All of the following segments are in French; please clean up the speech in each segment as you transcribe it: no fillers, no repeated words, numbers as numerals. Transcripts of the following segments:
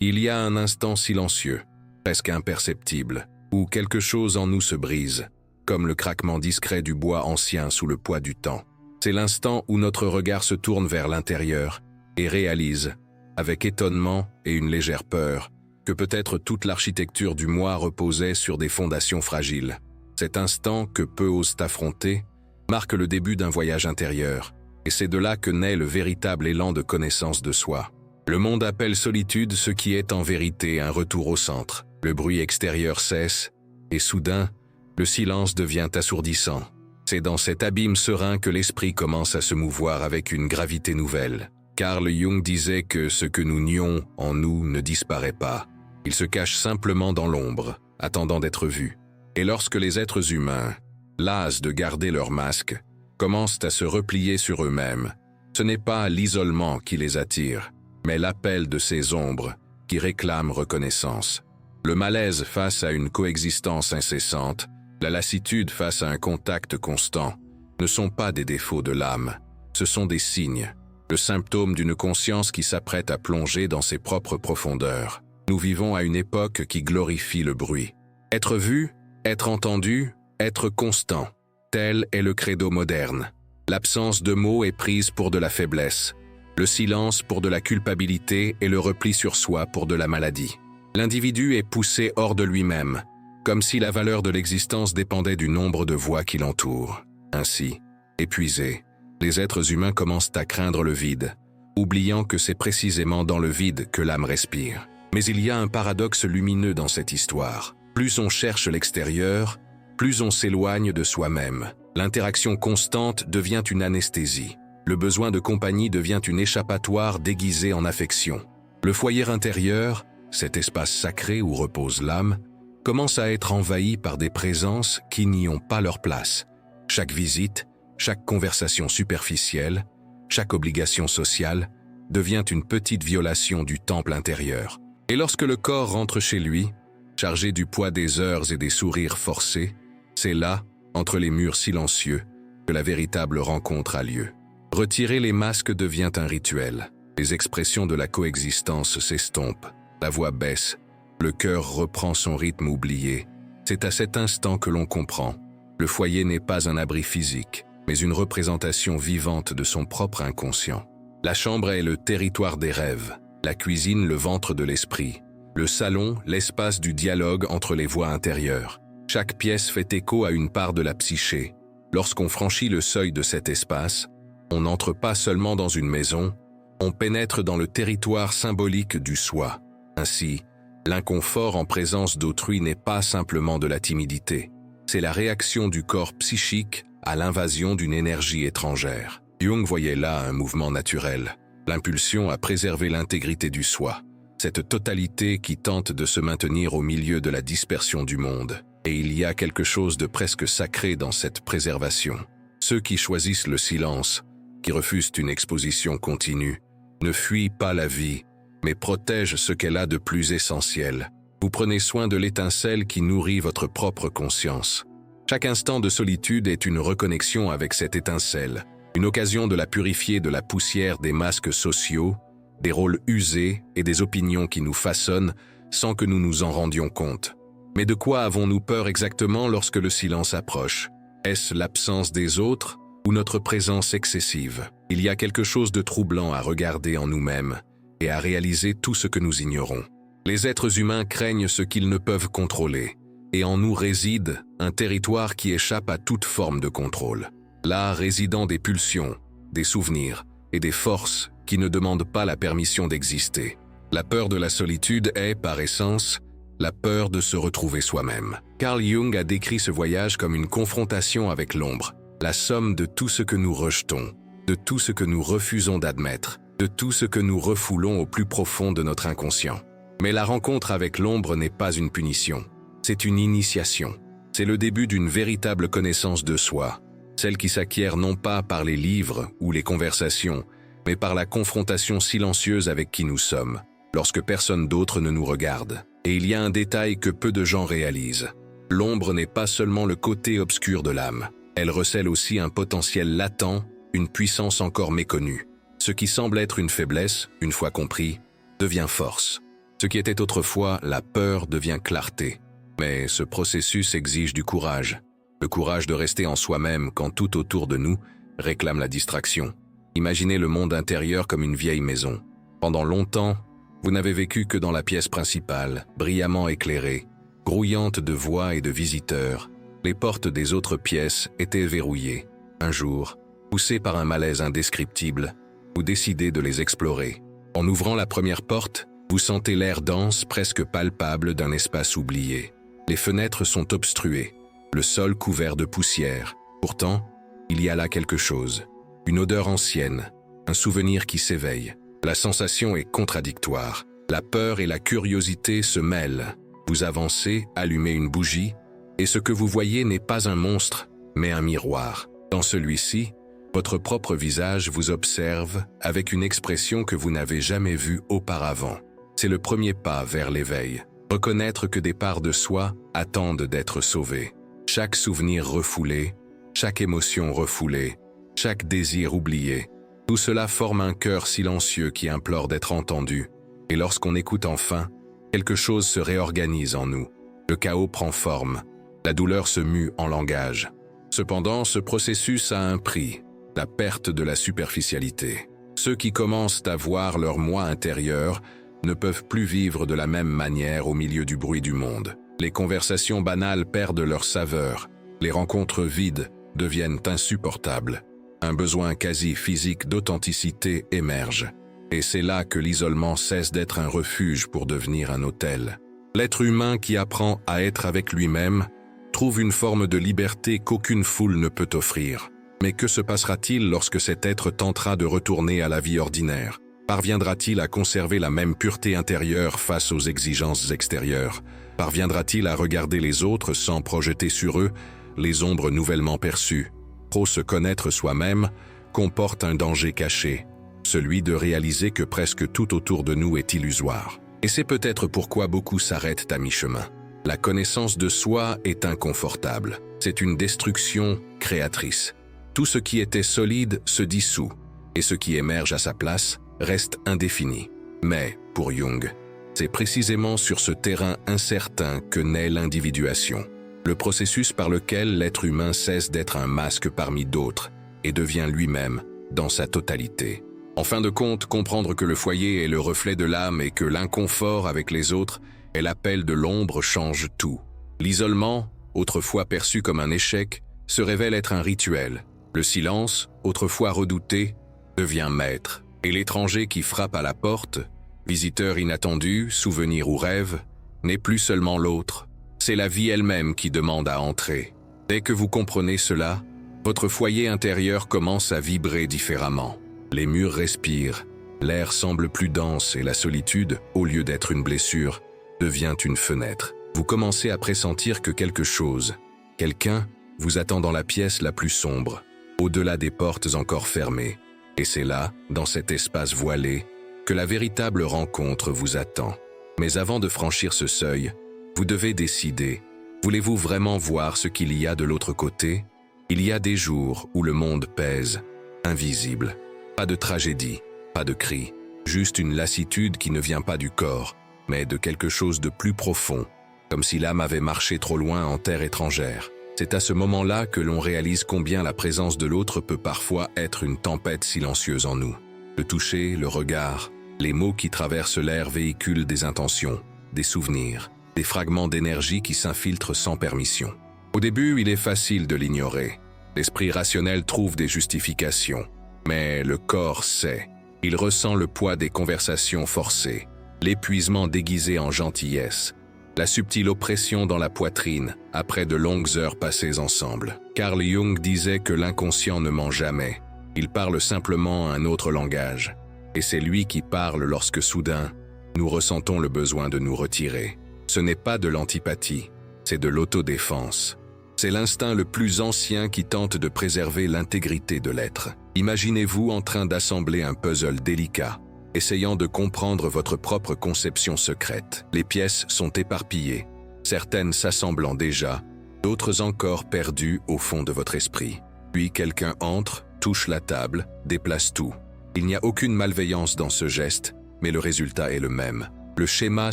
Il y a un instant silencieux, presque imperceptible, où quelque chose en nous se brise, comme le craquement discret du bois ancien sous le poids du temps. C'est l'instant où notre regard se tourne vers l'intérieur et réalise, avec étonnement et une légère peur, que peut-être toute l'architecture du moi reposait sur des fondations fragiles. Cet instant que peu osent affronter marque le début d'un voyage intérieur, et c'est de là que naît le véritable élan de connaissance de soi. Le monde appelle solitude ce qui est en vérité un retour au centre. Le bruit extérieur cesse, et soudain, le silence devient assourdissant. C'est dans cet abîme serein que l'esprit commence à se mouvoir avec une gravité nouvelle. Carl Jung disait que ce que nous nions en nous ne disparaît pas. Il se cache simplement dans l'ombre, attendant d'être vu. Et lorsque les êtres humains, las de garder leur masque, commencent à se replier sur eux-mêmes, ce n'est pas l'isolement qui les attire, mais l'appel de ces ombres qui réclament reconnaissance. Le malaise face à une coexistence incessante, la lassitude face à un contact constant, ne sont pas des défauts de l'âme, ce sont des signes, le symptôme d'une conscience qui s'apprête à plonger dans ses propres profondeurs. Nous vivons à une époque qui glorifie le bruit. Être vu, être entendu, être constant, tel est le credo moderne. L'absence de mots est prise pour de la faiblesse, le silence pour de la culpabilité et le repli sur soi pour de la maladie. L'individu est poussé hors de lui-même, comme si la valeur de l'existence dépendait du nombre de voix qui l'entourent. Ainsi, épuisés, les êtres humains commencent à craindre le vide, oubliant que c'est précisément dans le vide que l'âme respire. Mais il y a un paradoxe lumineux dans cette histoire. Plus on cherche l'extérieur, plus on s'éloigne de soi-même. L'interaction constante devient une anesthésie. Le besoin de compagnie devient une échappatoire déguisée en affection. Le foyer intérieur, cet espace sacré où repose l'âme, commence à être envahi par des présences qui n'y ont pas leur place. Chaque visite, chaque conversation superficielle, chaque obligation sociale devient une petite violation du temple intérieur. Et lorsque le corps rentre chez lui, chargé du poids des heures et des sourires forcés, c'est là, entre les murs silencieux, que la véritable rencontre a lieu. Retirer les masques devient un rituel. Les expressions de la coexistence s'estompent, la voix baisse, le cœur reprend son rythme oublié. C'est à cet instant que l'on comprend. Le foyer n'est pas un abri physique, mais une représentation vivante de son propre inconscient. La chambre est le territoire des rêves, la cuisine le ventre de l'esprit, le salon l'espace du dialogue entre les voix intérieures. Chaque pièce fait écho à une part de la psyché. Lorsqu'on franchit le seuil de cet espace, on n'entre pas seulement dans une maison, on pénètre dans le territoire symbolique du soi. Ainsi, l'inconfort en présence d'autrui n'est pas simplement de la timidité, c'est la réaction du corps psychique à l'invasion d'une énergie étrangère. Jung voyait là un mouvement naturel, l'impulsion à préserver l'intégrité du soi, cette totalité qui tente de se maintenir au milieu de la dispersion du monde. Et il y a quelque chose de presque sacré dans cette préservation. Ceux qui choisissent le silence, qui refusent une exposition continue, ne fuient pas la vie, mais protègent ce qu'elle a de plus essentiel. Vous prenez soin de l'étincelle qui nourrit votre propre conscience. Chaque instant de solitude est une reconnexion avec cette étincelle, une occasion de la purifier de la poussière des masques sociaux, des rôles usés et des opinions qui nous façonnent sans que nous nous en rendions compte. Mais de quoi avons-nous peur exactement lorsque le silence approche? Est-ce l'absence des autres ou notre présence excessive? Il y a quelque chose de troublant à regarder en nous-mêmes et à réaliser tout ce que nous ignorons. Les êtres humains craignent ce qu'ils ne peuvent contrôler, et en nous réside un territoire qui échappe à toute forme de contrôle. Là résidant des pulsions, des souvenirs et des forces qui ne demandent pas la permission d'exister. La peur de la solitude est, par essence, la peur de se retrouver soi-même. Carl Jung a décrit ce voyage comme une confrontation avec l'ombre, la somme de tout ce que nous rejetons, de tout ce que nous refusons d'admettre, de tout ce que nous refoulons au plus profond de notre inconscient. Mais la rencontre avec l'ombre n'est pas une punition, c'est une initiation. C'est le début d'une véritable connaissance de soi, celle qui s'acquiert non pas par les livres ou les conversations, mais par la confrontation silencieuse avec qui nous sommes, lorsque personne d'autre ne nous regarde. Et il y a un détail que peu de gens réalisent. L'ombre n'est pas seulement le côté obscur de l'âme. Elle recèle aussi un potentiel latent, une puissance encore méconnue. Ce qui semble être une faiblesse, une fois compris, devient force. Ce qui était autrefois la peur devient clarté. Mais ce processus exige du courage. Le courage de rester en soi-même quand tout autour de nous réclame la distraction. Imaginez le monde intérieur comme une vieille maison. Pendant longtemps, vous n'avez vécu que dans la pièce principale, brillamment éclairée, grouillante de voix et de visiteurs. Les portes des autres pièces étaient verrouillées. Un jour, poussé par un malaise indescriptible, vous décidez de les explorer. En ouvrant la première porte, vous sentez l'air dense, presque palpable d'un espace oublié. Les fenêtres sont obstruées, le sol couvert de poussière. Pourtant, il y a là quelque chose. Une odeur ancienne, un souvenir qui s'éveille. La sensation est contradictoire. La peur et la curiosité se mêlent. Vous avancez, allumez une bougie, et ce que vous voyez n'est pas un monstre, mais un miroir. Dans celui-ci, votre propre visage vous observe avec une expression que vous n'avez jamais vue auparavant. C'est le premier pas vers l'éveil. Reconnaître que des parts de soi attendent d'être sauvées. Chaque souvenir refoulé, chaque émotion refoulée, chaque désir oublié, tout cela forme un cœur silencieux qui implore d'être entendu. Et lorsqu'on écoute enfin, quelque chose se réorganise en nous. Le chaos prend forme, la douleur se mue en langage. Cependant, ce processus a un prix, la perte de la superficialité. Ceux qui commencent à voir leur moi intérieur ne peuvent plus vivre de la même manière au milieu du bruit du monde. Les conversations banales perdent leur saveur, les rencontres vides deviennent insupportables. Un besoin quasi physique d'authenticité émerge. Et c'est là que l'isolement cesse d'être un refuge pour devenir un hôtel. L'être humain qui apprend à être avec lui-même trouve une forme de liberté qu'aucune foule ne peut offrir. Mais que se passera-t-il lorsque cet être tentera de retourner à la vie ordinaire? Parviendra-t-il à conserver la même pureté intérieure face aux exigences extérieures? Parviendra-t-il à regarder les autres sans projeter sur eux les ombres nouvellement perçues? Trop se connaître soi-même comporte un danger caché, celui de réaliser que presque tout autour de nous est illusoire. Et c'est peut-être pourquoi beaucoup s'arrêtent à mi-chemin. La connaissance de soi est inconfortable. C'est une destruction créatrice. Tout ce qui était solide se dissout, et ce qui émerge à sa place reste indéfini. Mais, pour Jung, c'est précisément sur ce terrain incertain que naît l'individuation. Le processus par lequel l'être humain cesse d'être un masque parmi d'autres et devient lui-même dans sa totalité. En fin de compte, comprendre que le foyer est le reflet de l'âme et que l'inconfort avec les autres est l'appel de l'ombre change tout. L'isolement, autrefois perçu comme un échec, se révèle être un rituel. Le silence, autrefois redouté, devient maître. Et l'étranger qui frappe à la porte, visiteur inattendu, souvenir ou rêve, n'est plus seulement l'autre. C'est la vie elle-même qui demande à entrer. Dès que vous comprenez cela, votre foyer intérieur commence à vibrer différemment. Les murs respirent, l'air semble plus dense et la solitude, au lieu d'être une blessure, devient une fenêtre. Vous commencez à pressentir que quelque chose, quelqu'un, vous attend dans la pièce la plus sombre, au-delà des portes encore fermées. Et c'est là, dans cet espace voilé, que la véritable rencontre vous attend. Mais avant de franchir ce seuil, vous devez décider, voulez-vous vraiment voir ce qu'il y a de l'autre côté? Il y a des jours où le monde pèse, invisible. Pas de tragédie, pas de cri, juste une lassitude qui ne vient pas du corps, mais de quelque chose de plus profond, comme si l'âme avait marché trop loin en terre étrangère. C'est à ce moment-là que l'on réalise combien la présence de l'autre peut parfois être une tempête silencieuse en nous. Le toucher, le regard, les mots qui traversent l'air véhiculent des intentions, des souvenirs, des fragments d'énergie qui s'infiltrent sans permission. Au début, il est facile de l'ignorer. L'esprit rationnel trouve des justifications. Mais le corps sait. Il ressent le poids des conversations forcées, l'épuisement déguisé en gentillesse, la subtile oppression dans la poitrine après de longues heures passées ensemble. Carl Jung disait que l'inconscient ne ment jamais. Il parle simplement un autre langage. Et c'est lui qui parle lorsque soudain, nous ressentons le besoin de nous retirer. Ce n'est pas de l'antipathie, c'est de l'autodéfense. C'est l'instinct le plus ancien qui tente de préserver l'intégrité de l'être. Imaginez-vous en train d'assembler un puzzle délicat, essayant de comprendre votre propre conception secrète. Les pièces sont éparpillées, certaines s'assemblant déjà, d'autres encore perdues au fond de votre esprit. Puis quelqu'un entre, touche la table, déplace tout. Il n'y a aucune malveillance dans ce geste, mais le résultat est le même. le schéma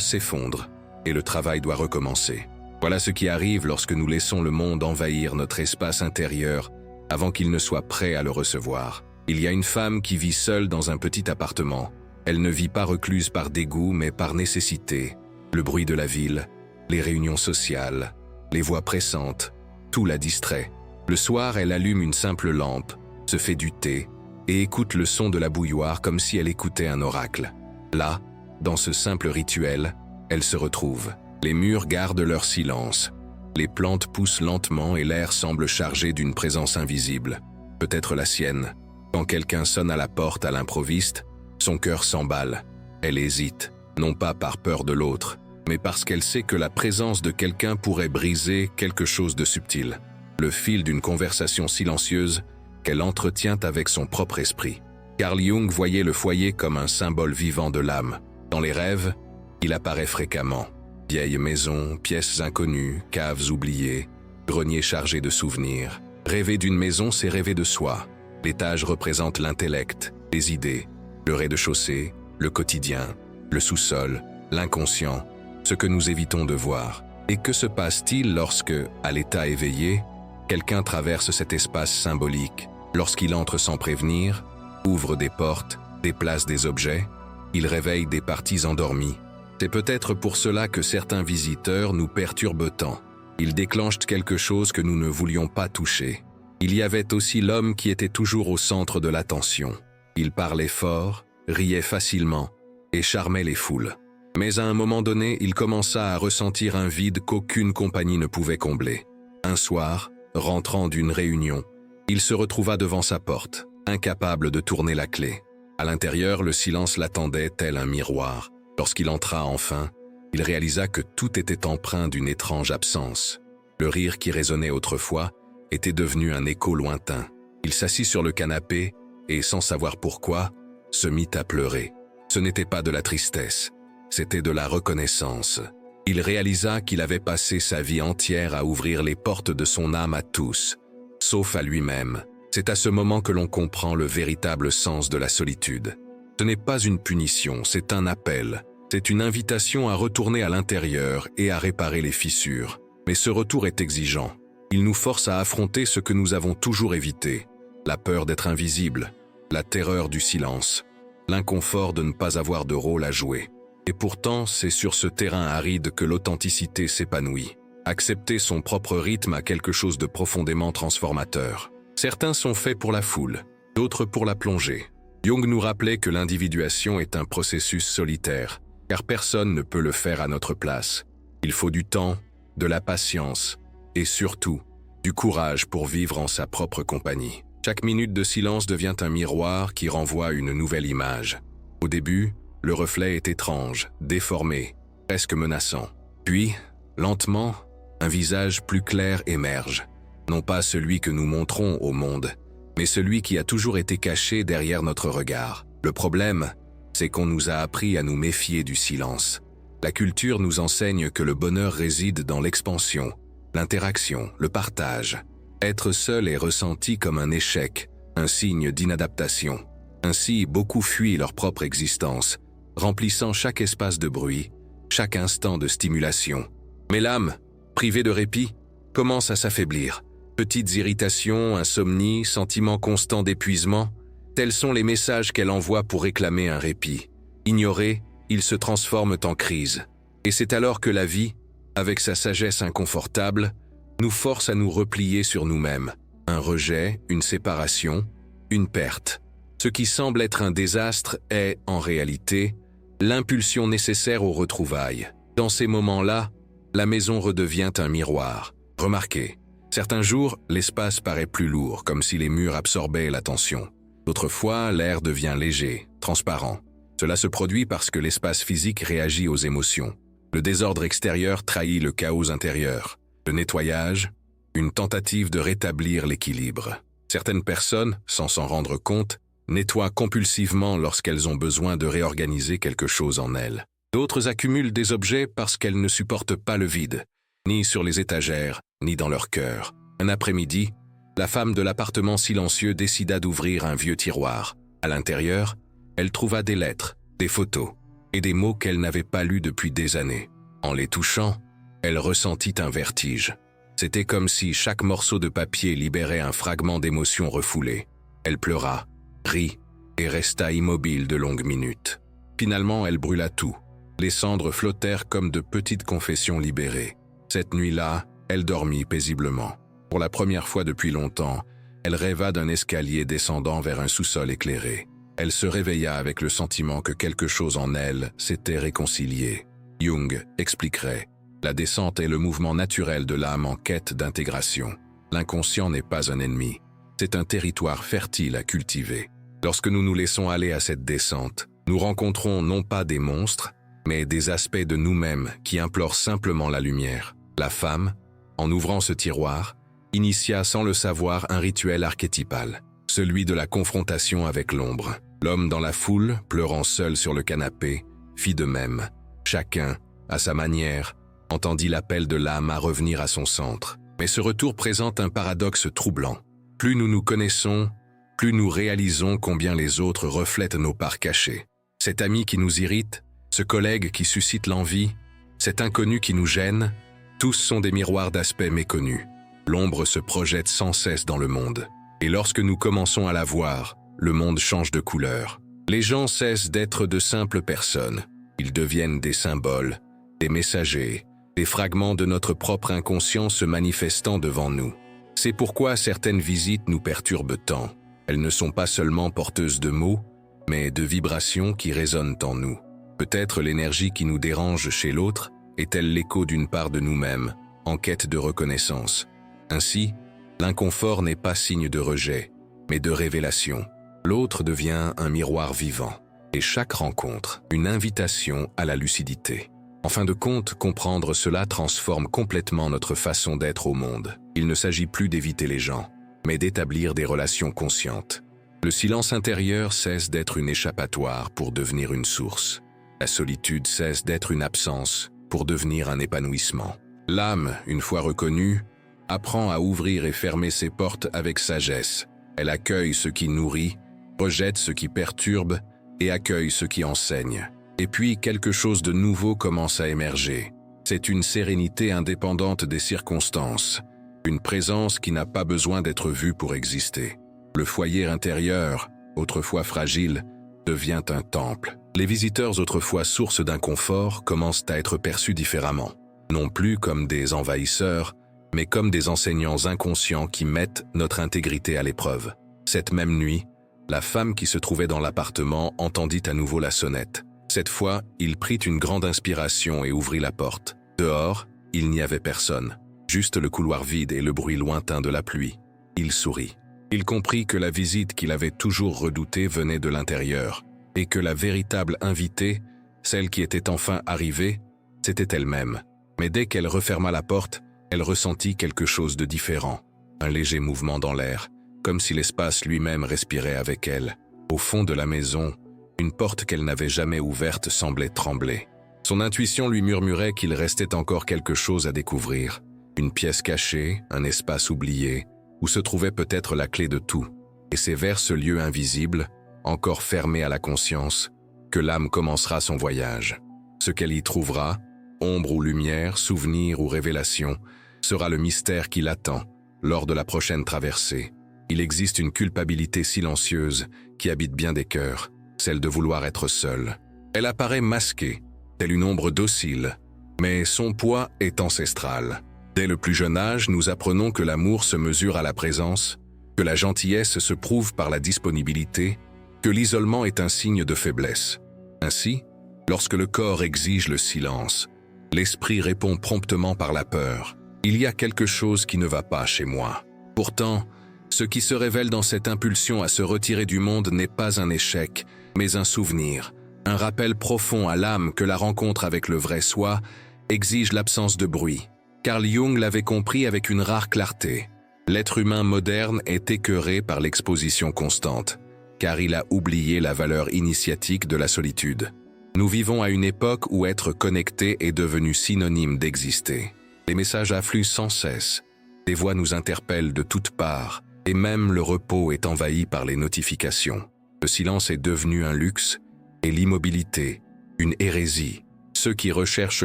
s'effondre et le travail doit recommencer. Voilà ce qui arrive lorsque nous laissons le monde envahir notre espace intérieur avant qu'il ne soit prêt à le recevoir. Il y a une femme qui vit seule dans un petit appartement. Elle ne vit pas recluse par dégoût mais par nécessité. Le bruit de la ville, les réunions sociales, les voix pressantes, tout la distrait. Le soir, elle allume une simple lampe, se fait du thé et écoute le son de la bouilloire comme si elle écoutait un oracle. Là, dans ce simple rituel, elle se retrouve. Les murs gardent leur silence. Les plantes poussent lentement et l'air semble chargé d'une présence invisible, peut-être la sienne. Quand quelqu'un sonne à la porte à l'improviste, son cœur s'emballe. Elle hésite, non pas par peur de l'autre, mais parce qu'elle sait que la présence de quelqu'un pourrait briser quelque chose de subtil. Le fil d'une conversation silencieuse qu'elle entretient avec son propre esprit. Carl Jung voyait le foyer comme un symbole vivant de l'âme. Dans les rêves, il apparaît fréquemment. Vieilles maisons, pièces inconnues, caves oubliées, greniers chargés de souvenirs. Rêver d'une maison, c'est rêver de soi. L'étage représente l'intellect, les idées. Le rez-de-chaussée, le quotidien, le sous-sol, l'inconscient, ce que nous évitons de voir. Et que se passe-t-il lorsque, à l'état éveillé, quelqu'un traverse cet espace symbolique? Lorsqu'il entre sans prévenir, ouvre des portes, déplace des objets, il réveille des parties endormies. C'est peut-être pour cela que certains visiteurs nous perturbent tant. Ils déclenchent quelque chose que nous ne voulions pas toucher. Il y avait aussi l'homme qui était toujours au centre de l'attention. Il parlait fort, riait facilement et charmait les foules. Mais à un moment donné, il commença à ressentir un vide qu'aucune compagnie ne pouvait combler. Un soir, rentrant d'une réunion, il se retrouva devant sa porte, incapable de tourner la clé. À l'intérieur, le silence l'attendait tel un miroir. Lorsqu'il entra enfin, il réalisa que tout était empreint d'une étrange absence. Le rire qui résonnait autrefois était devenu un écho lointain. Il s'assit sur le canapé et, sans savoir pourquoi, se mit à pleurer. Ce n'était pas de la tristesse, c'était de la reconnaissance. Il réalisa qu'il avait passé sa vie entière à ouvrir les portes de son âme à tous, sauf à lui-même. C'est à ce moment que l'on comprend le véritable sens de la solitude. Ce n'est pas une punition, c'est un appel. C'est une invitation à retourner à l'intérieur et à réparer les fissures. Mais ce retour est exigeant. Il nous force à affronter ce que nous avons toujours évité. La peur d'être invisible, la terreur du silence, l'inconfort de ne pas avoir de rôle à jouer. Et pourtant, c'est sur ce terrain aride que l'authenticité s'épanouit. Accepter son propre rythme a quelque chose de profondément transformateur. Certains sont faits pour la foule, d'autres pour la plongée. Jung nous rappelait que l'individuation est un processus solitaire, car personne ne peut le faire à notre place. Il faut du temps, de la patience et surtout, du courage pour vivre en sa propre compagnie. Chaque minute de silence devient un miroir qui renvoie une nouvelle image. Au début, le reflet est étrange, déformé, presque menaçant. Puis, lentement, un visage plus clair émerge. Non pas celui que nous montrons au monde, mais celui qui a toujours été caché derrière notre regard. Le problème, c'est qu'on nous a appris à nous méfier du silence. La culture nous enseigne que le bonheur réside dans l'expansion, l'interaction, le partage. Être seul est ressenti comme un échec, un signe d'inadaptation. Ainsi, beaucoup fuient leur propre existence, remplissant chaque espace de bruit, chaque instant de stimulation. Mais l'âme, privée de répit, commence à s'affaiblir. Petites irritations, insomnie, sentiment constant d'épuisement, tels sont les messages qu'elle envoie pour réclamer un répit. Ignorés, ils se transforment en crise. Et c'est alors que la vie, avec sa sagesse inconfortable, nous force à nous replier sur nous-mêmes. Un rejet, une séparation, une perte. Ce qui semble être un désastre est, en réalité, l'impulsion nécessaire aux retrouvailles. Dans ces moments-là, la maison redevient un miroir. Remarquez, certains jours, l'espace paraît plus lourd, comme si les murs absorbaient l'attention. D'autres fois, l'air devient léger, transparent. Cela se produit parce que l'espace physique réagit aux émotions. Le désordre extérieur trahit le chaos intérieur. Le nettoyage, une tentative de rétablir l'équilibre. Certaines personnes, sans s'en rendre compte, nettoient compulsivement lorsqu'elles ont besoin de réorganiser quelque chose en elles. D'autres accumulent des objets parce qu'elles ne supportent pas le vide, ni sur les étagères, ni dans leur cœur. Un après-midi, la femme de l'appartement silencieux décida d'ouvrir un vieux tiroir. À l'intérieur, elle trouva des lettres, des photos, et des mots qu'elle n'avait pas lus depuis des années. En les touchant, elle ressentit un vertige. C'était comme si chaque morceau de papier libérait un fragment d'émotion refoulée. Elle pleura, rit et resta immobile de longues minutes. Finalement, elle brûla tout. Les cendres flottèrent comme de petites confessions libérées. Cette nuit-là, elle dormit paisiblement. Pour la première fois depuis longtemps, elle rêva d'un escalier descendant vers un sous-sol éclairé. Elle se réveilla avec le sentiment que quelque chose en elle s'était réconcilié. Jung expliquerait: la descente est le mouvement naturel de l'âme en quête d'intégration. L'inconscient n'est pas un ennemi, c'est un territoire fertile à cultiver. Lorsque nous nous laissons aller à cette descente, nous rencontrons non pas des monstres, mais des aspects de nous-mêmes qui implorent simplement la lumière. La femme, en ouvrant ce tiroir, initia sans le savoir un rituel archétypal, celui de la confrontation avec l'ombre. L'homme dans la foule, pleurant seul sur le canapé, fit de même. Chacun, à sa manière, entendit l'appel de l'âme à revenir à son centre. Mais ce retour présente un paradoxe troublant. Plus nous nous connaissons, plus nous réalisons combien les autres reflètent nos parts cachées. Cet ami qui nous irrite, ce collègue qui suscite l'envie, cet inconnu qui nous gêne, tous sont des miroirs d'aspects méconnus. L'ombre se projette sans cesse dans le monde. Et lorsque nous commençons à la voir, le monde change de couleur. Les gens cessent d'être de simples personnes. Ils deviennent des symboles, des messagers, des fragments de notre propre inconscient se manifestant devant nous. C'est pourquoi certaines visites nous perturbent tant. Elles ne sont pas seulement porteuses de mots, mais de vibrations qui résonnent en nous. Peut-être l'énergie qui nous dérange chez l'autre est-elle l'écho d'une part de nous-mêmes, en quête de reconnaissance. Ainsi, l'inconfort n'est pas signe de rejet, mais de révélation. L'autre devient un miroir vivant, et chaque rencontre, une invitation à la lucidité. En fin de compte, comprendre cela transforme complètement notre façon d'être au monde. Il ne s'agit plus d'éviter les gens, mais d'établir des relations conscientes. Le silence intérieur cesse d'être une échappatoire pour devenir une source. La solitude cesse d'être une absence pour devenir un épanouissement. L'âme, une fois reconnue, apprend à ouvrir et fermer ses portes avec sagesse. Elle accueille ce qui nourrit, rejette ce qui perturbe et accueille ce qui enseigne. Et puis quelque chose de nouveau commence à émerger. C'est une sérénité indépendante des circonstances, une présence qui n'a pas besoin d'être vue pour exister. Le foyer intérieur, autrefois fragile, devient un temple. Les visiteurs autrefois source d'inconfort commencent à être perçus différemment, non plus comme des envahisseurs, mais comme des enseignants inconscients qui mettent notre intégrité à l'épreuve. Cette même nuit, la femme qui se trouvait dans l'appartement entendit à nouveau la sonnette. Cette fois, il prit une grande inspiration et ouvrit la porte. Dehors, il n'y avait personne, juste le couloir vide et le bruit lointain de la pluie. Il sourit. Il comprit que la visite qu'il avait toujours redoutée venait de l'intérieur, et que la véritable invitée, celle qui était enfin arrivée, c'était elle-même. Mais dès qu'elle referma la porte, elle ressentit quelque chose de différent, un léger mouvement dans l'air, comme si l'espace lui-même respirait avec elle. Au fond de la maison, une porte qu'elle n'avait jamais ouverte semblait trembler. Son intuition lui murmurait qu'il restait encore quelque chose à découvrir, une pièce cachée, un espace oublié, où se trouvait peut-être la clé de tout. Et c'est vers ce lieu invisible, encore fermé à la conscience, que l'âme commencera son voyage. Ce qu'elle y trouvera, ombre ou lumière, souvenir ou révélation, sera le mystère qui l'attend lors de la prochaine traversée. Il existe une culpabilité silencieuse qui habite bien des cœurs, celle de vouloir être seule. Elle apparaît masquée, telle une ombre docile, mais son poids est ancestral. Dès le plus jeune âge, nous apprenons que l'amour se mesure à la présence, que la gentillesse se prouve par la disponibilité, que l'isolement est un signe de faiblesse. Ainsi, lorsque le corps exige le silence, l'esprit répond promptement par la peur. Il y a quelque chose qui ne va pas chez moi. Pourtant, ce qui se révèle dans cette impulsion à se retirer du monde n'est pas un échec, mais un souvenir, un rappel profond à l'âme que la rencontre avec le vrai soi exige l'absence de bruit. Carl Jung l'avait compris avec une rare clarté. L'être humain moderne est écœuré par l'exposition constante, car il a oublié la valeur initiatique de la solitude. Nous vivons à une époque où être connecté est devenu synonyme d'exister. Les messages affluent sans cesse, des voix nous interpellent de toutes parts, et même le repos est envahi par les notifications. Le silence est devenu un luxe, et l'immobilité, une hérésie. Ceux qui recherchent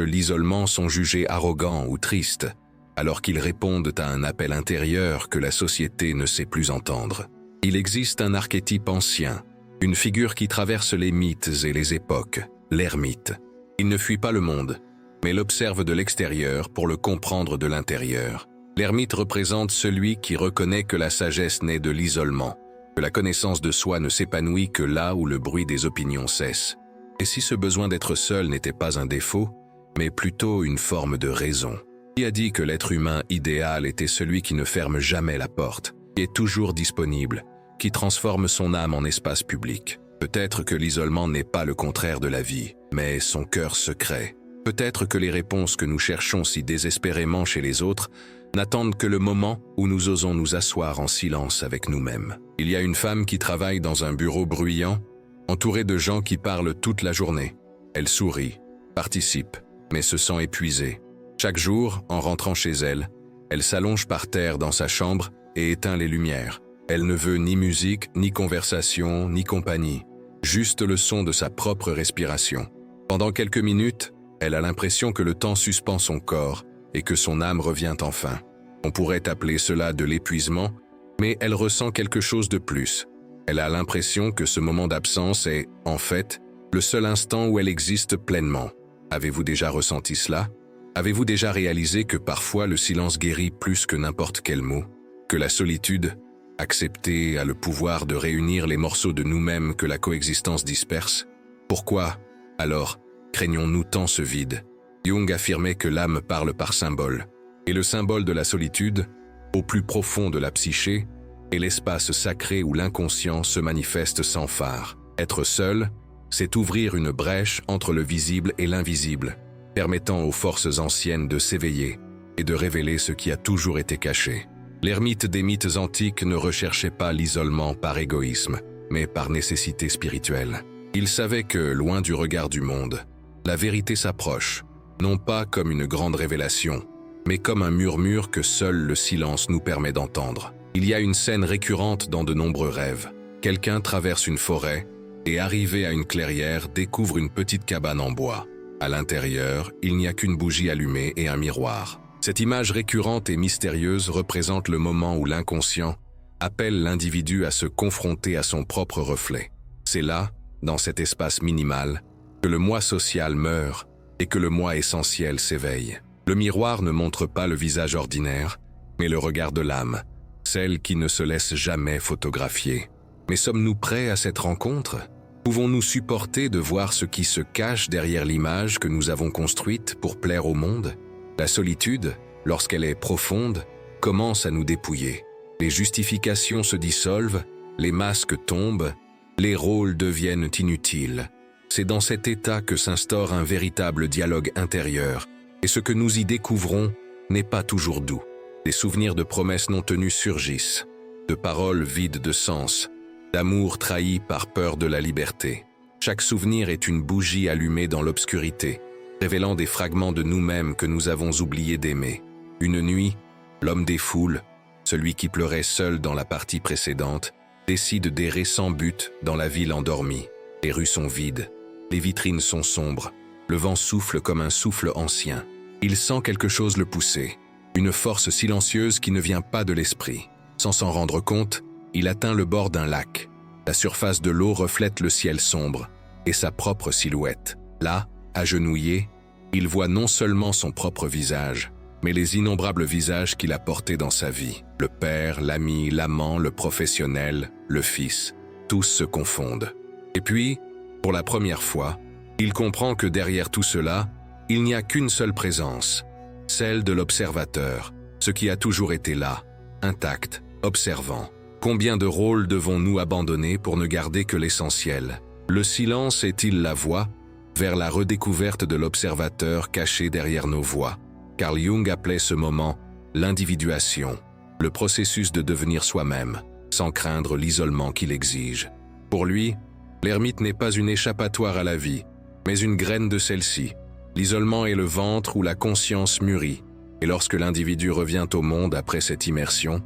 l'isolement sont jugés arrogants ou tristes, alors qu'ils répondent à un appel intérieur que la société ne sait plus entendre. Il existe un archétype ancien, une figure qui traverse les mythes et les époques, l'ermite. Il ne fuit pas le monde, mais l'observe de l'extérieur pour le comprendre de l'intérieur. L'ermite représente celui qui reconnaît que la sagesse naît de l'isolement, que la connaissance de soi ne s'épanouit que là où le bruit des opinions cesse. Et si ce besoin d'être seul n'était pas un défaut, mais plutôt une forme de raison? Qui a dit que l'être humain idéal était celui qui ne ferme jamais la porte, qui est toujours disponible, qui transforme son âme en espace public? Peut-être que l'isolement n'est pas le contraire de la vie, mais son cœur secret. Peut-être que les réponses que nous cherchons si désespérément chez les autres n'attendent que le moment où nous osons nous asseoir en silence avec nous-mêmes. Il y a une femme qui travaille dans un bureau bruyant, entourée de gens qui parlent toute la journée. Elle sourit, participe, mais se sent épuisée. Chaque jour, en rentrant chez elle, elle s'allonge par terre dans sa chambre et éteint les lumières. Elle ne veut ni musique, ni conversation, ni compagnie, juste le son de sa propre respiration. Pendant quelques minutes, elle a l'impression que le temps suspend son corps et que son âme revient enfin. On pourrait appeler cela de l'épuisement, mais elle ressent quelque chose de plus. Elle a l'impression que ce moment d'absence est, en fait, le seul instant où elle existe pleinement. Avez-vous déjà ressenti cela? Avez-vous déjà réalisé que parfois le silence guérit plus que n'importe quel mot? Que la solitude, acceptée, a le pouvoir de réunir les morceaux de nous-mêmes que la coexistence disperse? Pourquoi, alors, craignons-nous tant ce vide? Jung affirmait que l'âme parle par symbole, et le symbole de la solitude, au plus profond de la psyché, est l'espace sacré où l'inconscient se manifeste sans phare. Être seul, c'est ouvrir une brèche entre le visible et l'invisible, permettant aux forces anciennes de s'éveiller et de révéler ce qui a toujours été caché. L'ermite des mythes antiques ne recherchait pas l'isolement par égoïsme, mais par nécessité spirituelle. Il savait que, loin du regard du monde, la vérité s'approche, non pas comme une grande révélation, mais comme un murmure que seul le silence nous permet d'entendre. Il y a une scène récurrente dans de nombreux rêves. Quelqu'un traverse une forêt et, arrivé à une clairière, découvre une petite cabane en bois. À l'intérieur, il n'y a qu'une bougie allumée et un miroir. Cette image récurrente et mystérieuse représente le moment où l'inconscient appelle l'individu à se confronter à son propre reflet. C'est là, dans cet espace minimal, que le moi social meurt et que le moi essentiel s'éveille. Le miroir ne montre pas le visage ordinaire, mais le regard de l'âme, celle qui ne se laisse jamais photographier. Mais sommes-nous prêts à cette rencontre? Pouvons-nous supporter de voir ce qui se cache derrière l'image que nous avons construite pour plaire au monde? La solitude, lorsqu'elle est profonde, commence à nous dépouiller. Les justifications se dissolvent, les masques tombent, les rôles deviennent inutiles. C'est dans cet état que s'instaure un véritable dialogue intérieur, et ce que nous y découvrons n'est pas toujours doux. Des souvenirs de promesses non tenues surgissent, de paroles vides de sens, d'amour trahi par peur de la liberté. Chaque souvenir est une bougie allumée dans l'obscurité, révélant des fragments de nous-mêmes que nous avons oublié d'aimer. Une nuit, l'homme des foules, celui qui pleurait seul dans la partie précédente, décide d'errer sans but dans la ville endormie. Les rues sont vides, les vitrines sont sombres, le vent souffle comme un souffle ancien. Il sent quelque chose le pousser, une force silencieuse qui ne vient pas de l'esprit. Sans s'en rendre compte, il atteint le bord d'un lac. La surface de l'eau reflète le ciel sombre et sa propre silhouette. Là, agenouillé, il voit non seulement son propre visage, mais les innombrables visages qu'il a portés dans sa vie. Le père, l'ami, l'amant, le professionnel, le fils, tous se confondent. Et puis, pour la première fois, il comprend que derrière tout cela, il n'y a qu'une seule présence, celle de l'observateur, ce qui a toujours été là, intact, observant. Combien de rôles devons-nous abandonner pour ne garder que l'essentiel? Le silence est-il la voie vers la redécouverte de l'observateur caché derrière nos voix? Carl Jung appelait ce moment l'individuation, le processus de devenir soi-même, sans craindre l'isolement qu'il exige. Pour lui, l'ermite n'est pas une échappatoire à la vie, mais une graine de celle-ci. L'isolement est le ventre où la conscience mûrit, et lorsque l'individu revient au monde après cette immersion,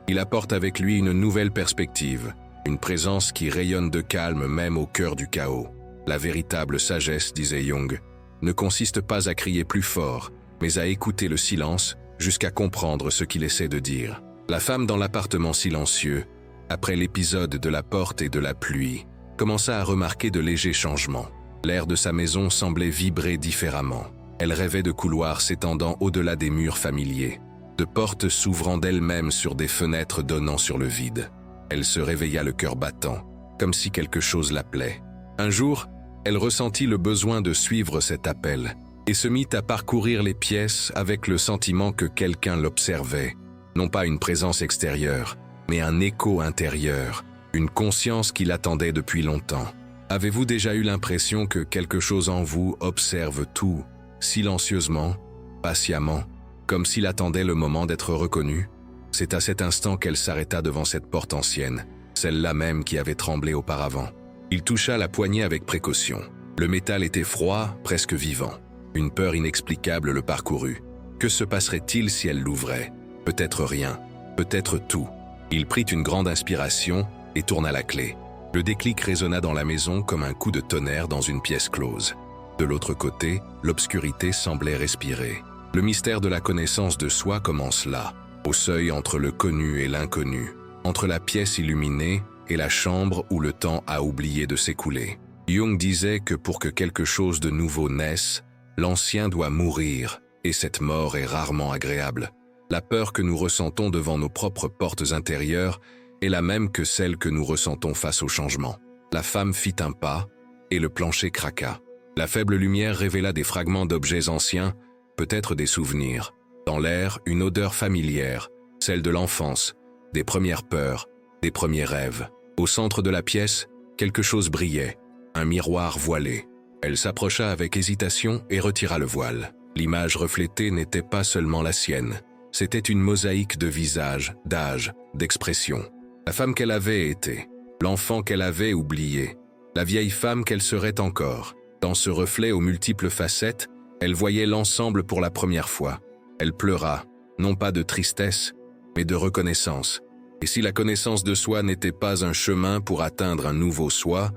il apporte avec lui une nouvelle perspective, une présence qui rayonne de calme même au cœur du chaos. La véritable sagesse, disait Jung, ne consiste pas à crier plus fort, mais à écouter le silence jusqu'à comprendre ce qu'il essaie de dire. La femme dans l'appartement silencieux, après l'épisode de la porte et de la pluie, commença à remarquer de légers changements. L'air de sa maison semblait vibrer différemment. Elle rêvait de couloirs s'étendant au-delà des murs familiers, de portes s'ouvrant d'elles-mêmes sur des fenêtres donnant sur le vide. Elle se réveilla le cœur battant, comme si quelque chose l'appelait. Un jour, elle ressentit le besoin de suivre cet appel et se mit à parcourir les pièces avec le sentiment que quelqu'un l'observait, non pas une présence extérieure, mais un écho intérieur, une conscience qui l'attendait depuis longtemps. Avez-vous déjà eu l'impression que quelque chose en vous observe tout, silencieusement, patiemment, comme s'il attendait le moment d'être reconnu? C'est à cet instant qu'elle s'arrêta devant cette porte ancienne, celle-là même qui avait tremblé auparavant. Il toucha la poignée avec précaution. Le métal était froid, presque vivant. Une peur inexplicable le parcourut. Que se passerait-il si elle l'ouvrait? Peut-être rien, peut-être tout. Il prit une grande inspiration et tourna la clé. Le déclic résonna dans la maison comme un coup de tonnerre dans une pièce close. De l'autre côté, l'obscurité semblait respirer. Le mystère de la connaissance de soi commence là, au seuil entre le connu et l'inconnu, entre la pièce illuminée et la chambre où le temps a oublié de s'écouler. Jung disait que pour que quelque chose de nouveau naisse, l'ancien doit mourir, et cette mort est rarement agréable. La peur que nous ressentons devant nos propres portes intérieures est la même que celle que nous ressentons face au changement. La femme fit un pas, et le plancher craqua. La faible lumière révéla des fragments d'objets anciens, peut-être des souvenirs. Dans l'air, une odeur familière, celle de l'enfance, des premières peurs, des premiers rêves. Au centre de la pièce, quelque chose brillait, un miroir voilé. Elle s'approcha avec hésitation et retira le voile. L'image reflétée n'était pas seulement la sienne. C'était une mosaïque de visages, d'âges, d'expressions. La femme qu'elle avait été, l'enfant qu'elle avait oublié, la vieille femme qu'elle serait encore. Dans ce reflet aux multiples facettes, elle voyait l'ensemble pour la première fois. Elle pleura, non pas de tristesse, mais de reconnaissance. Et si la connaissance de soi n'était pas un chemin pour atteindre un nouveau soi,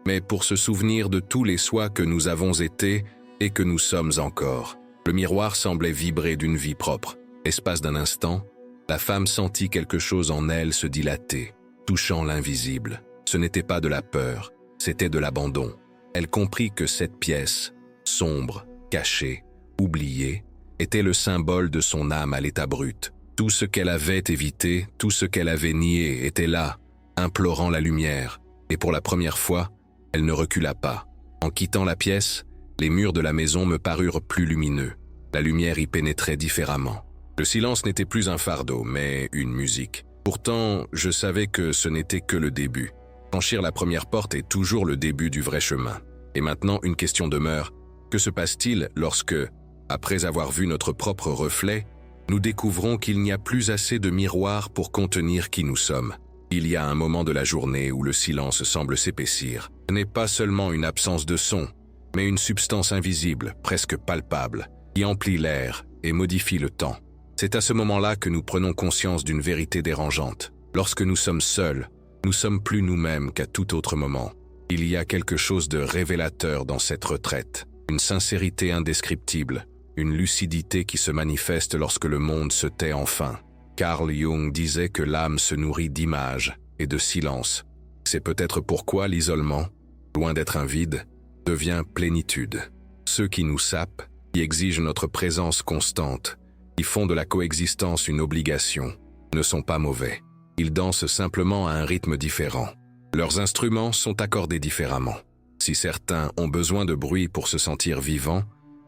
mais pour se souvenir de tous les soi que nous avons été et que nous sommes encore. Le miroir semblait vibrer d'une vie propre. L'espace d'un instant, la femme sentit quelque chose en elle se dilater, touchant l'invisible. Ce n'était pas de la peur, c'était de l'abandon. Elle comprit que cette pièce, sombre, cachée, oubliée, était le symbole de son âme à l'état brut. Tout ce qu'elle avait évité, tout ce qu'elle avait nié était là, implorant la lumière, et pour la première fois, elle ne recula pas. En quittant la pièce, les murs de la maison me parurent plus lumineux. La lumière y pénétrait différemment. Le silence n'était plus un fardeau, mais une musique. Pourtant, je savais que ce n'était que le début. Franchir la première porte est toujours le début du vrai chemin. Et maintenant, une question demeure. Que se passe-t-il lorsque, après avoir vu notre propre reflet, nous découvrons qu'il n'y a plus assez de miroirs pour contenir qui nous sommes? Il y a un moment de la journée où le silence semble s'épaissir. Ce n'est pas seulement une absence de son, mais une substance invisible, presque palpable, qui emplit l'air et modifie le temps. C'est à ce moment-là que nous prenons conscience d'une vérité dérangeante. Lorsque nous sommes seuls, nous sommes plus nous-mêmes qu'à tout autre moment. Il y a quelque chose de révélateur dans cette retraite, une sincérité indescriptible, une lucidité qui se manifeste lorsque le monde se tait enfin. Carl Jung disait que l'âme se nourrit d'images et de silence. C'est peut-être pourquoi l'isolement, loin d'être un vide, devient plénitude. Ceux qui nous sapent, qui exigent notre présence constante, qui font de la coexistence une obligation, ne sont pas mauvais. Ils dansent simplement à un rythme différent. Leurs instruments sont accordés différemment. Si certains ont besoin de bruit pour se sentir vivants,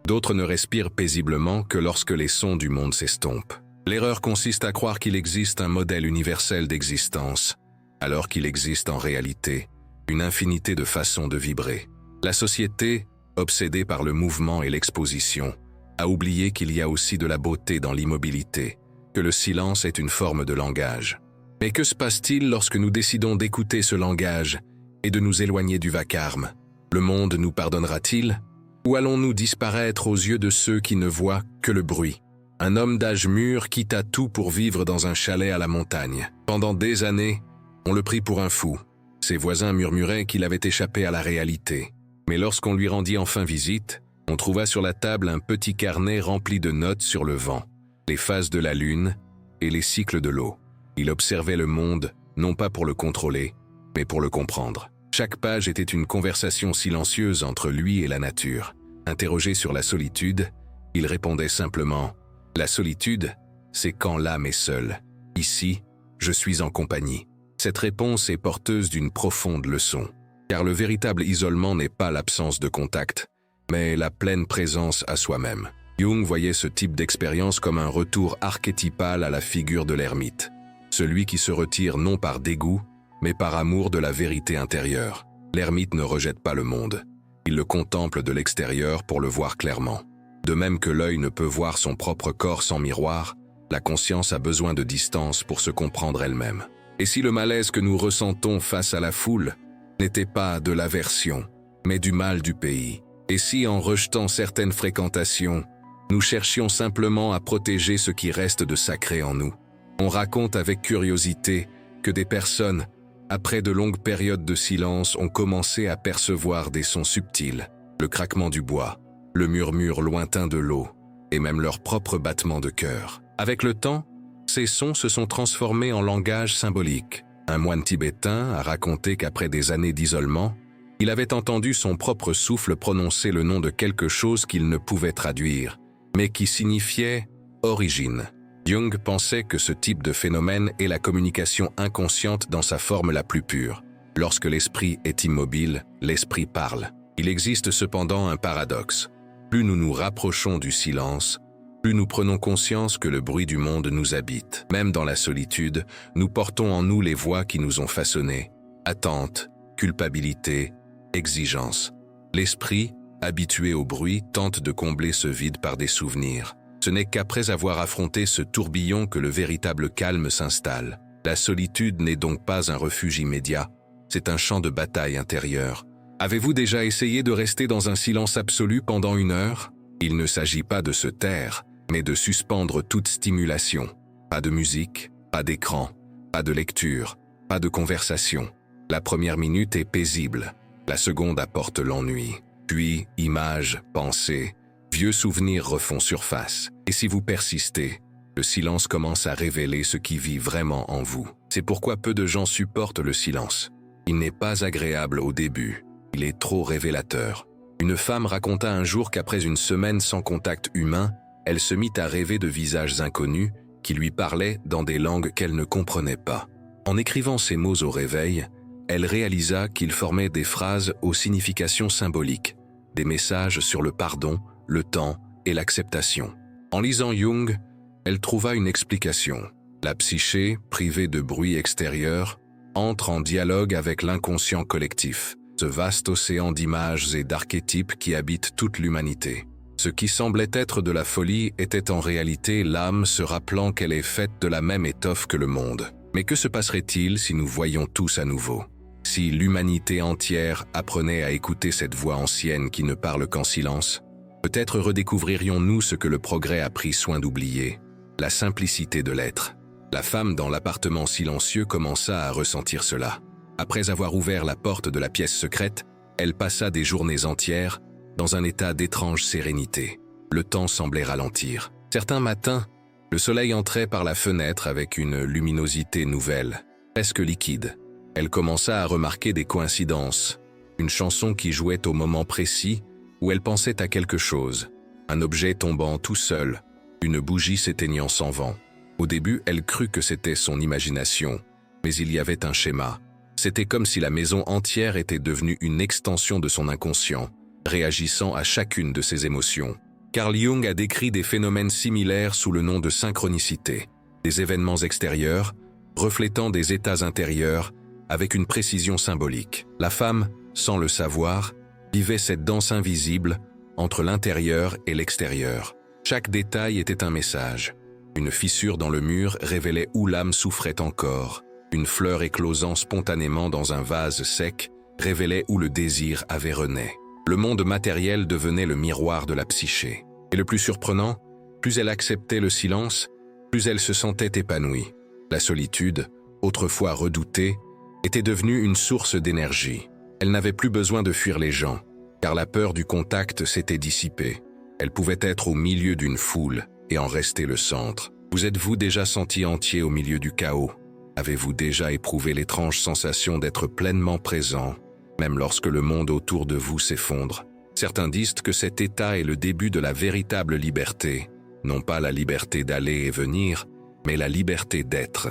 d'autres ne respirent paisiblement que lorsque les sons du monde s'estompent. L'erreur consiste à croire qu'il existe un modèle universel d'existence, alors qu'il existe en réalité une infinité de façons de vibrer. La société, obsédée par le mouvement et l'exposition, a oublié qu'il y a aussi de la beauté dans l'immobilité, que le silence est une forme de langage. Mais que se passe-t-il lorsque nous décidons d'écouter ce langage et de nous éloigner du vacarme? Le monde nous pardonnera-t-il? Ou allons-nous disparaître aux yeux de ceux qui ne voient que le bruit? Un homme d'âge mûr quitta tout pour vivre dans un chalet à la montagne. Pendant des années, on le prit pour un fou. Ses voisins murmuraient qu'il avait échappé à la réalité. Mais lorsqu'on lui rendit enfin visite, on trouva sur la table un petit carnet rempli de notes sur le vent, les phases de la lune et les cycles de l'eau. Il observait le monde, non pas pour le contrôler, mais pour le comprendre. Chaque page était une conversation silencieuse entre lui et la nature. Interrogé sur la solitude, il répondait simplement « La solitude, c'est quand l'âme est seule. Ici, je suis en compagnie. » Cette réponse est porteuse d'une profonde leçon, car le véritable isolement n'est pas l'absence de contact, mais la pleine présence à soi-même. Jung voyait ce type d'expérience comme un retour archétypal à la figure de l'ermite, celui qui se retire non par dégoût, mais par amour de la vérité intérieure. L'ermite ne rejette pas le monde, il le contemple de l'extérieur pour le voir clairement. De même que l'œil ne peut voir son propre corps sans miroir, la conscience a besoin de distance pour se comprendre elle-même. Et si le malaise que nous ressentons face à la foule n'était pas de l'aversion, mais du mal du pays? Et si, en rejetant certaines fréquentations, nous cherchions simplement à protéger ce qui reste de sacré en nous? On raconte avec curiosité que des personnes, après de longues périodes de silence, ont commencé à percevoir des sons subtils, le craquement du bois, le murmure lointain de l'eau, et même leur propre battement de cœur. Avec le temps, ces sons se sont transformés en langage symbolique. Un moine tibétain a raconté qu'après des années d'isolement, il avait entendu son propre souffle prononcer le nom de quelque chose qu'il ne pouvait traduire, mais qui signifiait « origine ». Jung pensait que ce type de phénomène est la communication inconsciente dans sa forme la plus pure. Lorsque l'esprit est immobile, l'esprit parle. Il existe cependant un paradoxe. Plus nous nous rapprochons du silence, plus nous prenons conscience que le bruit du monde nous habite. Même dans la solitude, nous portons en nous les voix qui nous ont façonnés. Attente, culpabilité, exigence. L'esprit, habitué au bruit, tente de combler ce vide par des souvenirs. Ce n'est qu'après avoir affronté ce tourbillon que le véritable calme s'installe. La solitude n'est donc pas un refuge immédiat, c'est un champ de bataille intérieur. Avez-vous déjà essayé de rester dans un silence absolu pendant 1 heure? Il ne s'agit pas de se taire, mais de suspendre toute stimulation. Pas de musique, pas d'écran, pas de lecture, pas de conversation. La première minute est paisible, la seconde apporte l'ennui. Puis, images, pensées, vieux souvenirs refont surface. Et si vous persistez, le silence commence à révéler ce qui vit vraiment en vous. C'est pourquoi peu de gens supportent le silence. Il n'est pas agréable au début, il est trop révélateur. Une femme raconta un jour qu'après une semaine sans contact humain, elle se mit à rêver de visages inconnus qui lui parlaient dans des langues qu'elle ne comprenait pas. En écrivant ces mots au réveil, elle réalisa qu'ils formaient des phrases aux significations symboliques, des messages sur le pardon, le temps et l'acceptation. En lisant Jung, elle trouva une explication. La psyché, privée de bruit extérieur, entre en dialogue avec l'inconscient collectif, ce vaste océan d'images et d'archétypes qui habite toute l'humanité. Ce qui semblait être de la folie était en réalité l'âme se rappelant qu'elle est faite de la même étoffe que le monde. Mais que se passerait-il si nous voyions tous à nouveau? Si l'humanité entière apprenait à écouter cette voix ancienne qui ne parle qu'en silence? Peut-être redécouvririons-nous ce que le progrès a pris soin d'oublier, la simplicité de l'être. La femme dans l'appartement silencieux commença à ressentir cela. Après avoir ouvert la porte de la pièce secrète, elle passa des journées entières dans un état d'étrange sérénité. Le temps semblait ralentir. Certains matins, le soleil entrait par la fenêtre avec une luminosité nouvelle, presque liquide. Elle commença à remarquer des coïncidences. Une chanson qui jouait au moment précis où elle pensait à quelque chose. Un objet tombant tout seul, une bougie s'éteignant sans vent. Au début, elle crut que c'était son imagination, mais il y avait un schéma. C'était comme si la maison entière était devenue une extension de son inconscient, réagissant à chacune de ses émotions. Carl Jung a décrit des phénomènes similaires sous le nom de synchronicité, des événements extérieurs, reflétant des états intérieurs, avec une précision symbolique. La femme, sans le savoir, vivait cette danse invisible entre l'intérieur et l'extérieur. Chaque détail était un message. Une fissure dans le mur révélait où l'âme souffrait encore. Une fleur éclosant spontanément dans un vase sec révélait où le désir avait rené. Le monde matériel devenait le miroir de la psyché. Et le plus surprenant, plus elle acceptait le silence, plus elle se sentait épanouie. La solitude, autrefois redoutée, était devenue une source d'énergie. Elle n'avait plus besoin de fuir les gens. car la peur du contact s'était dissipée. Elle pouvait être au milieu d'une foule et en rester le centre. Vous êtes-vous déjà senti entier au milieu du chaos? Avez-vous déjà éprouvé l'étrange sensation d'être pleinement présent, même lorsque le monde autour de vous s'effondre? Certains disent que cet état est le début de la véritable liberté, non pas la liberté d'aller et venir, mais la liberté d'être.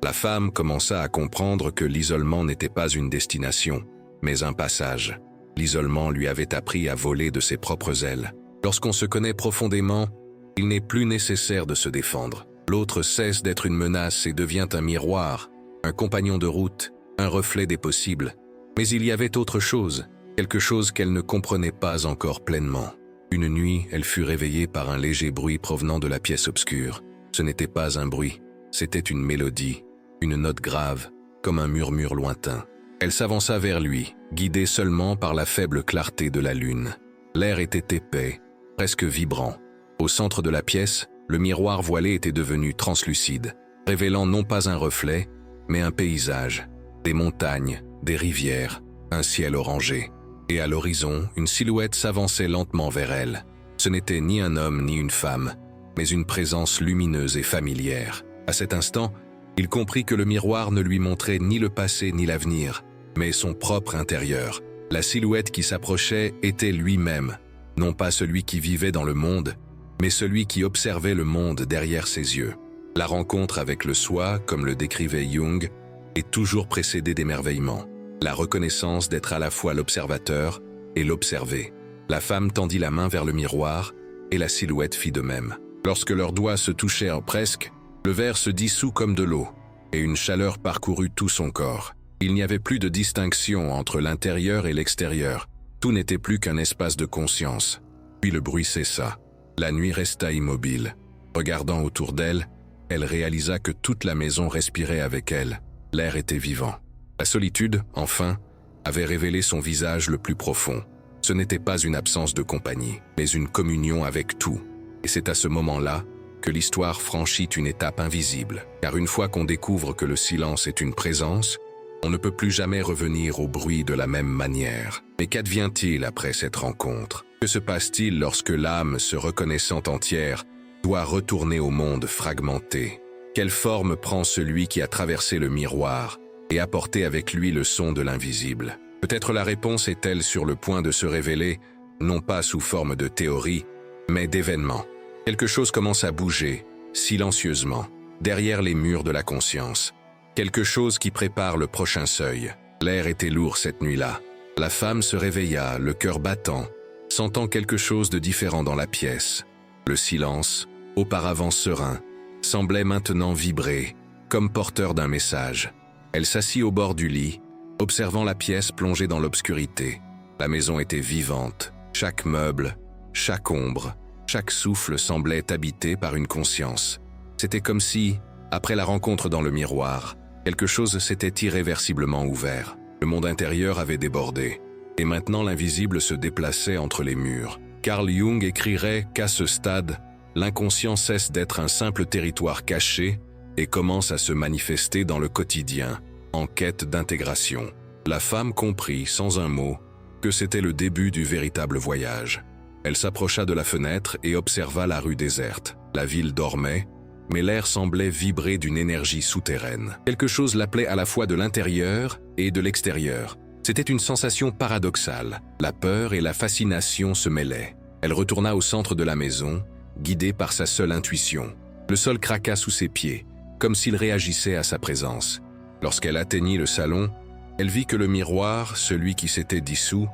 La femme commença à comprendre que l'isolement n'était pas une destination, mais un passage. L'isolement lui avait appris à voler de ses propres ailes. Lorsqu'on se connaît profondément, il n'est plus nécessaire de se défendre. L'autre cesse d'être une menace et devient un miroir, un compagnon de route, un reflet des possibles. Mais il y avait autre chose, quelque chose qu'elle ne comprenait pas encore pleinement. Une nuit, elle fut réveillée par un léger bruit provenant de la pièce obscure. Ce n'était pas un bruit, c'était une mélodie, une note grave, comme un murmure lointain. Elle s'avança vers lui, guidée seulement par la faible clarté de la lune. L'air était épais, presque vibrant. Au centre de la pièce, le miroir voilé était devenu translucide, révélant non pas un reflet, mais un paysage, des montagnes, des rivières, un ciel orangé. Et à l'horizon, une silhouette s'avançait lentement vers elle. Ce n'était ni un homme ni une femme, mais une présence lumineuse et familière. À cet instant, il comprit que le miroir ne lui montrait ni le passé ni l'avenir, mais son propre intérieur. La silhouette qui s'approchait était lui-même, non pas celui qui vivait dans le monde, mais celui qui observait le monde derrière ses yeux. La rencontre avec le soi, comme le décrivait Jung, est toujours précédée d'émerveillement. La reconnaissance d'être à la fois l'observateur et l'observé. La femme tendit la main vers le miroir et la silhouette fit de même. Lorsque leurs doigts se touchèrent presque, le verre se dissout comme de l'eau et une chaleur parcourut tout son corps. Il n'y avait plus de distinction entre l'intérieur et l'extérieur. Tout n'était plus qu'un espace de conscience. Puis le bruit cessa. La nuit resta immobile. Regardant autour d'elle, elle réalisa que toute la maison respirait avec elle. L'air était vivant. La solitude, enfin, avait révélé son visage le plus profond. Ce n'était pas une absence de compagnie, mais une communion avec tout. Et c'est à ce moment-là que l'histoire franchit une étape invisible. Car une fois qu'on découvre que le silence est une présence, on ne peut plus jamais revenir au bruit de la même manière. Mais qu'advient-il après cette rencontre? Que se passe-t-il lorsque l'âme, se reconnaissant entière, doit retourner au monde fragmenté? Quelle forme prend celui qui a traversé le miroir et apporté avec lui le son de l'invisible? Peut-être la réponse est-elle sur le point de se révéler, non pas sous forme de théorie, mais d'événements. Quelque chose commence à bouger, silencieusement, derrière les murs de la conscience. Quelque chose qui prépare le prochain seuil. L'air était lourd cette nuit-là. La femme se réveilla, le cœur battant, sentant quelque chose de différent dans la pièce. Le silence, auparavant serein, semblait maintenant vibrer, comme porteur d'un message. Elle s'assit au bord du lit, observant la pièce plongée dans l'obscurité. La maison était vivante. Chaque meuble, chaque ombre, chaque souffle semblait habité par une conscience. C'était comme si, après la rencontre dans le miroir, quelque chose s'était irréversiblement ouvert. Le monde intérieur avait débordé. Et maintenant l'invisible se déplaçait entre les murs. Carl Jung écrirait qu'à ce stade, l'inconscient cesse d'être un simple territoire caché et commence à se manifester dans le quotidien, en quête d'intégration. La femme comprit, sans un mot, que c'était le début du véritable voyage. Elle s'approcha de la fenêtre et observa la rue déserte. La ville dormait, mais l'air semblait vibrer d'une énergie souterraine. Quelque chose l'appelait à la fois de l'intérieur et de l'extérieur. C'était une sensation paradoxale. La peur et la fascination se mêlaient. Elle retourna au centre de la maison, guidée par sa seule intuition. Le sol craqua sous ses pieds, comme s'il réagissait à sa présence. Lorsqu'elle atteignit le salon, elle vit que le miroir, celui qui s'était dissous,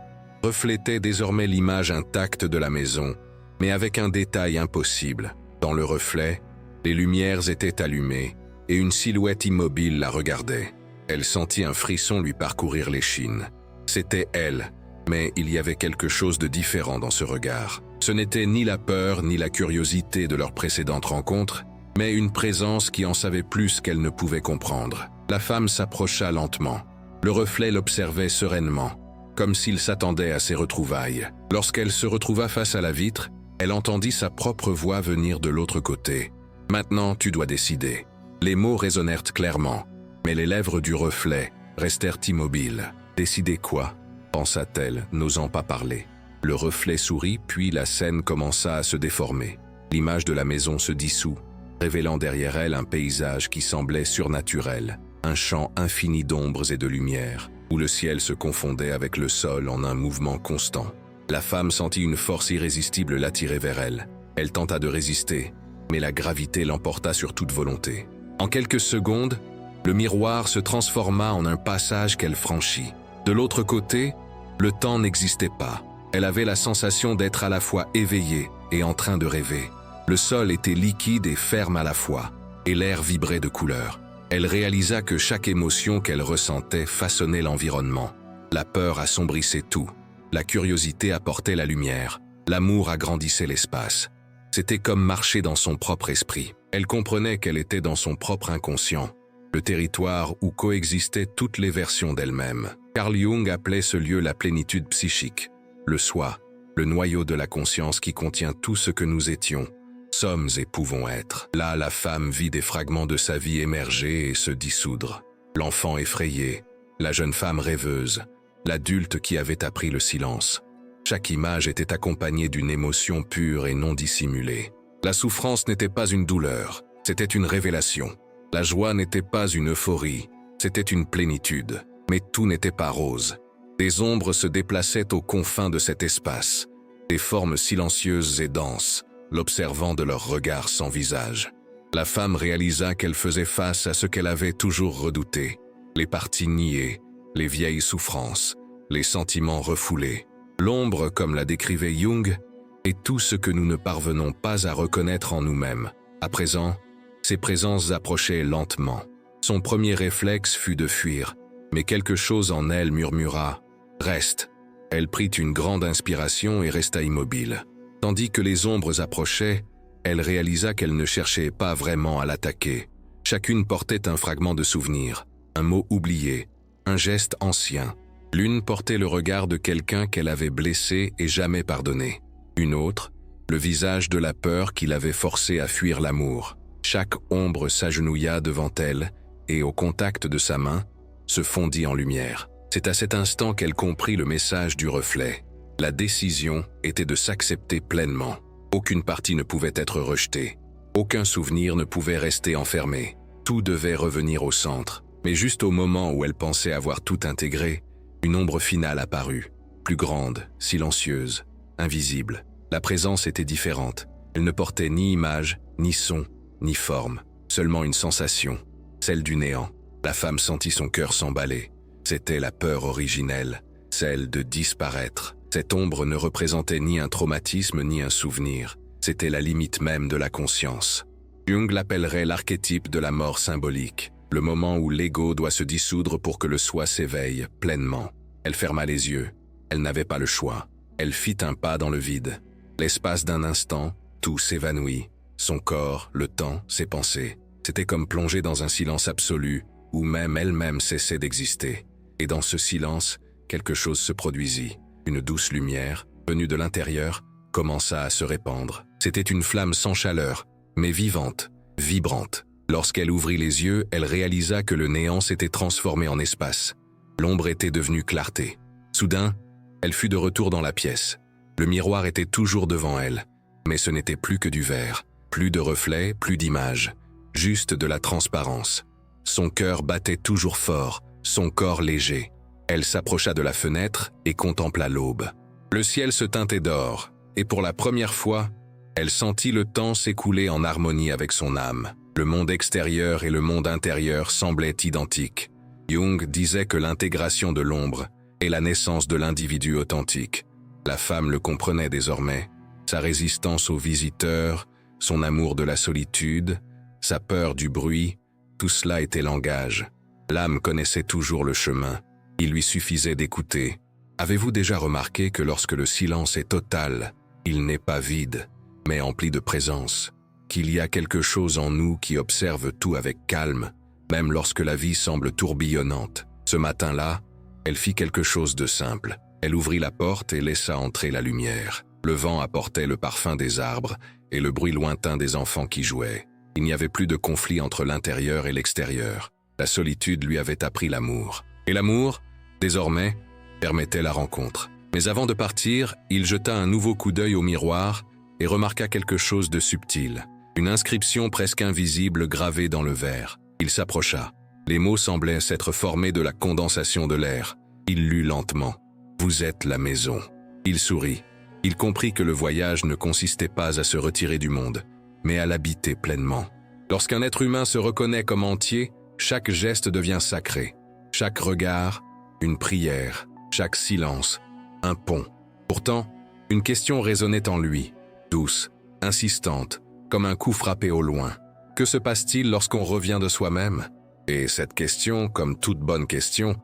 reflétait désormais l'image intacte de la maison, mais avec un détail impossible. Dans le reflet, les lumières étaient allumées et une silhouette immobile la regardait. Elle sentit un frisson lui parcourir l'échine. C'était elle, mais il y avait quelque chose de différent dans ce regard. Ce n'était ni la peur ni la curiosité de leur précédente rencontre, mais une présence qui en savait plus qu'elle ne pouvait comprendre. La femme s'approcha lentement. Le reflet l'observait sereinement, comme s'il s'attendait à ses retrouvailles. Lorsqu'elle se retrouva face à la vitre, elle entendit sa propre voix venir de l'autre côté. « Maintenant, tu dois décider. » Les mots résonnèrent clairement, mais les lèvres du reflet restèrent immobiles. « Décider quoi ?» pensa-t-elle, n'osant pas parler. Le reflet sourit, puis la scène commença à se déformer. L'image de la maison se dissout, révélant derrière elle un paysage qui semblait surnaturel, un champ infini d'ombres et de lumière, où le ciel se confondait avec le sol en un mouvement constant. La femme sentit une force irrésistible l'attirer vers elle. Elle tenta de résister, mais la gravité l'emporta sur toute volonté. En quelques secondes, le miroir se transforma en un passage qu'elle franchit. De l'autre côté, le temps n'existait pas. Elle avait la sensation d'être à la fois éveillée et en train de rêver. Le sol était liquide et ferme à la fois, et l'air vibrait de couleurs. Elle réalisa que chaque émotion qu'elle ressentait façonnait l'environnement. La peur assombrissait tout. La curiosité apportait la lumière. L'amour agrandissait l'espace. C'était comme marcher dans son propre esprit. Elle comprenait qu'elle était dans son propre inconscient, le territoire où coexistaient toutes les versions d'elle-même. Carl Jung appelait ce lieu la plénitude psychique, le soi, le noyau de la conscience qui contient tout ce que nous étions, sommes et pouvons être. Là, la femme vit des fragments de sa vie émerger et se dissoudre. L'enfant effrayé, la jeune femme rêveuse, l'adulte qui avait appris le silence. Chaque image était accompagnée d'une émotion pure et non dissimulée. La souffrance n'était pas une douleur, c'était une révélation. La joie n'était pas une euphorie, c'était une plénitude. Mais tout n'était pas rose. Des ombres se déplaçaient aux confins de cet espace, des formes silencieuses et denses, l'observant de leurs regards sans visage. La femme réalisa qu'elle faisait face à ce qu'elle avait toujours redouté, les parties niées, les vieilles souffrances, les sentiments refoulés. L'ombre, comme la décrivait Jung, est tout ce que nous ne parvenons pas à reconnaître en nous-mêmes. À présent, ces présences approchaient lentement. Son premier réflexe fut de fuir, mais quelque chose en elle murmura « Reste ». Elle prit une grande inspiration et resta immobile. Tandis que les ombres approchaient, elle réalisa qu'elle ne cherchait pas vraiment à l'attaquer. Chacune portait un fragment de souvenir, un mot oublié, un geste ancien. L'une portait le regard de quelqu'un qu'elle avait blessé et jamais pardonné. Une autre, le visage de la peur qui l'avait forcée à fuir l'amour. Chaque ombre s'agenouilla devant elle et, au contact de sa main, se fondit en lumière. C'est à cet instant qu'elle comprit le message du reflet. La décision était de s'accepter pleinement. Aucune partie ne pouvait être rejetée. Aucun souvenir ne pouvait rester enfermé. Tout devait revenir au centre. Mais juste au moment où elle pensait avoir tout intégré, une ombre finale apparut, plus grande, silencieuse, invisible. La présence était différente. Elle ne portait ni image, ni son, ni forme, seulement une sensation, celle du néant. La femme sentit son cœur s'emballer. C'était la peur originelle, celle de disparaître. Cette ombre ne représentait ni un traumatisme ni un souvenir. C'était la limite même de la conscience. Jung l'appellerait l'archétype de la mort symbolique, le moment où l'ego doit se dissoudre pour que le soi s'éveille pleinement. Elle ferma les yeux. Elle n'avait pas le choix. Elle fit un pas dans le vide. L'espace d'un instant, tout s'évanouit. Son corps, le temps, ses pensées. C'était comme plonger dans un silence absolu, où même elle-même cessait d'exister. Et dans ce silence, quelque chose se produisit. Une douce lumière, venue de l'intérieur, commença à se répandre. C'était une flamme sans chaleur, mais vivante, vibrante. Lorsqu'elle ouvrit les yeux, elle réalisa que le néant s'était transformé en espace. L'ombre était devenue clarté. Soudain, elle fut de retour dans la pièce. Le miroir était toujours devant elle, mais ce n'était plus que du verre. Plus de reflets, plus d'images, juste de la transparence. Son cœur battait toujours fort, son corps léger. Elle s'approcha de la fenêtre et contempla l'aube. Le ciel se teintait d'or, et pour la première fois, elle sentit le temps s'écouler en harmonie avec son âme. Le monde extérieur et le monde intérieur semblaient identiques. Jung disait que l'intégration de l'ombre est la naissance de l'individu authentique. La femme le comprenait désormais. Sa résistance aux visiteurs, son amour de la solitude, sa peur du bruit, tout cela était langage. L'âme connaissait toujours le chemin. Il lui suffisait d'écouter. Avez-vous déjà remarqué que lorsque le silence est total, il n'est pas vide, mais empli de présence, qu'il y a quelque chose en nous qui observe tout avec calme, même lorsque la vie semble tourbillonnante. Ce matin-là, elle fit quelque chose de simple. Elle ouvrit la porte et laissa entrer la lumière. Le vent apportait le parfum des arbres et le bruit lointain des enfants qui jouaient. Il n'y avait plus de conflit entre l'intérieur et l'extérieur. La solitude lui avait appris l'amour. Et l'amour, désormais, permettait la rencontre. Mais avant de partir, il jeta un nouveau coup d'œil au miroir et remarqua quelque chose de subtil. Une inscription presque invisible gravée dans le verre. Il s'approcha. Les mots semblaient s'être formés de la condensation de l'air. Il lut lentement. « Vous êtes la maison ». Il sourit. Il comprit que le voyage ne consistait pas à se retirer du monde, mais à l'habiter pleinement. Lorsqu'un être humain se reconnaît comme entier, chaque geste devient sacré. Chaque regard, une prière. Chaque silence, un pont. Pourtant, une question résonnait en lui, douce, insistante, comme un coup frappé au loin. Que se passe-t-il lorsqu'on revient de soi-même? Et cette question, comme toute bonne question,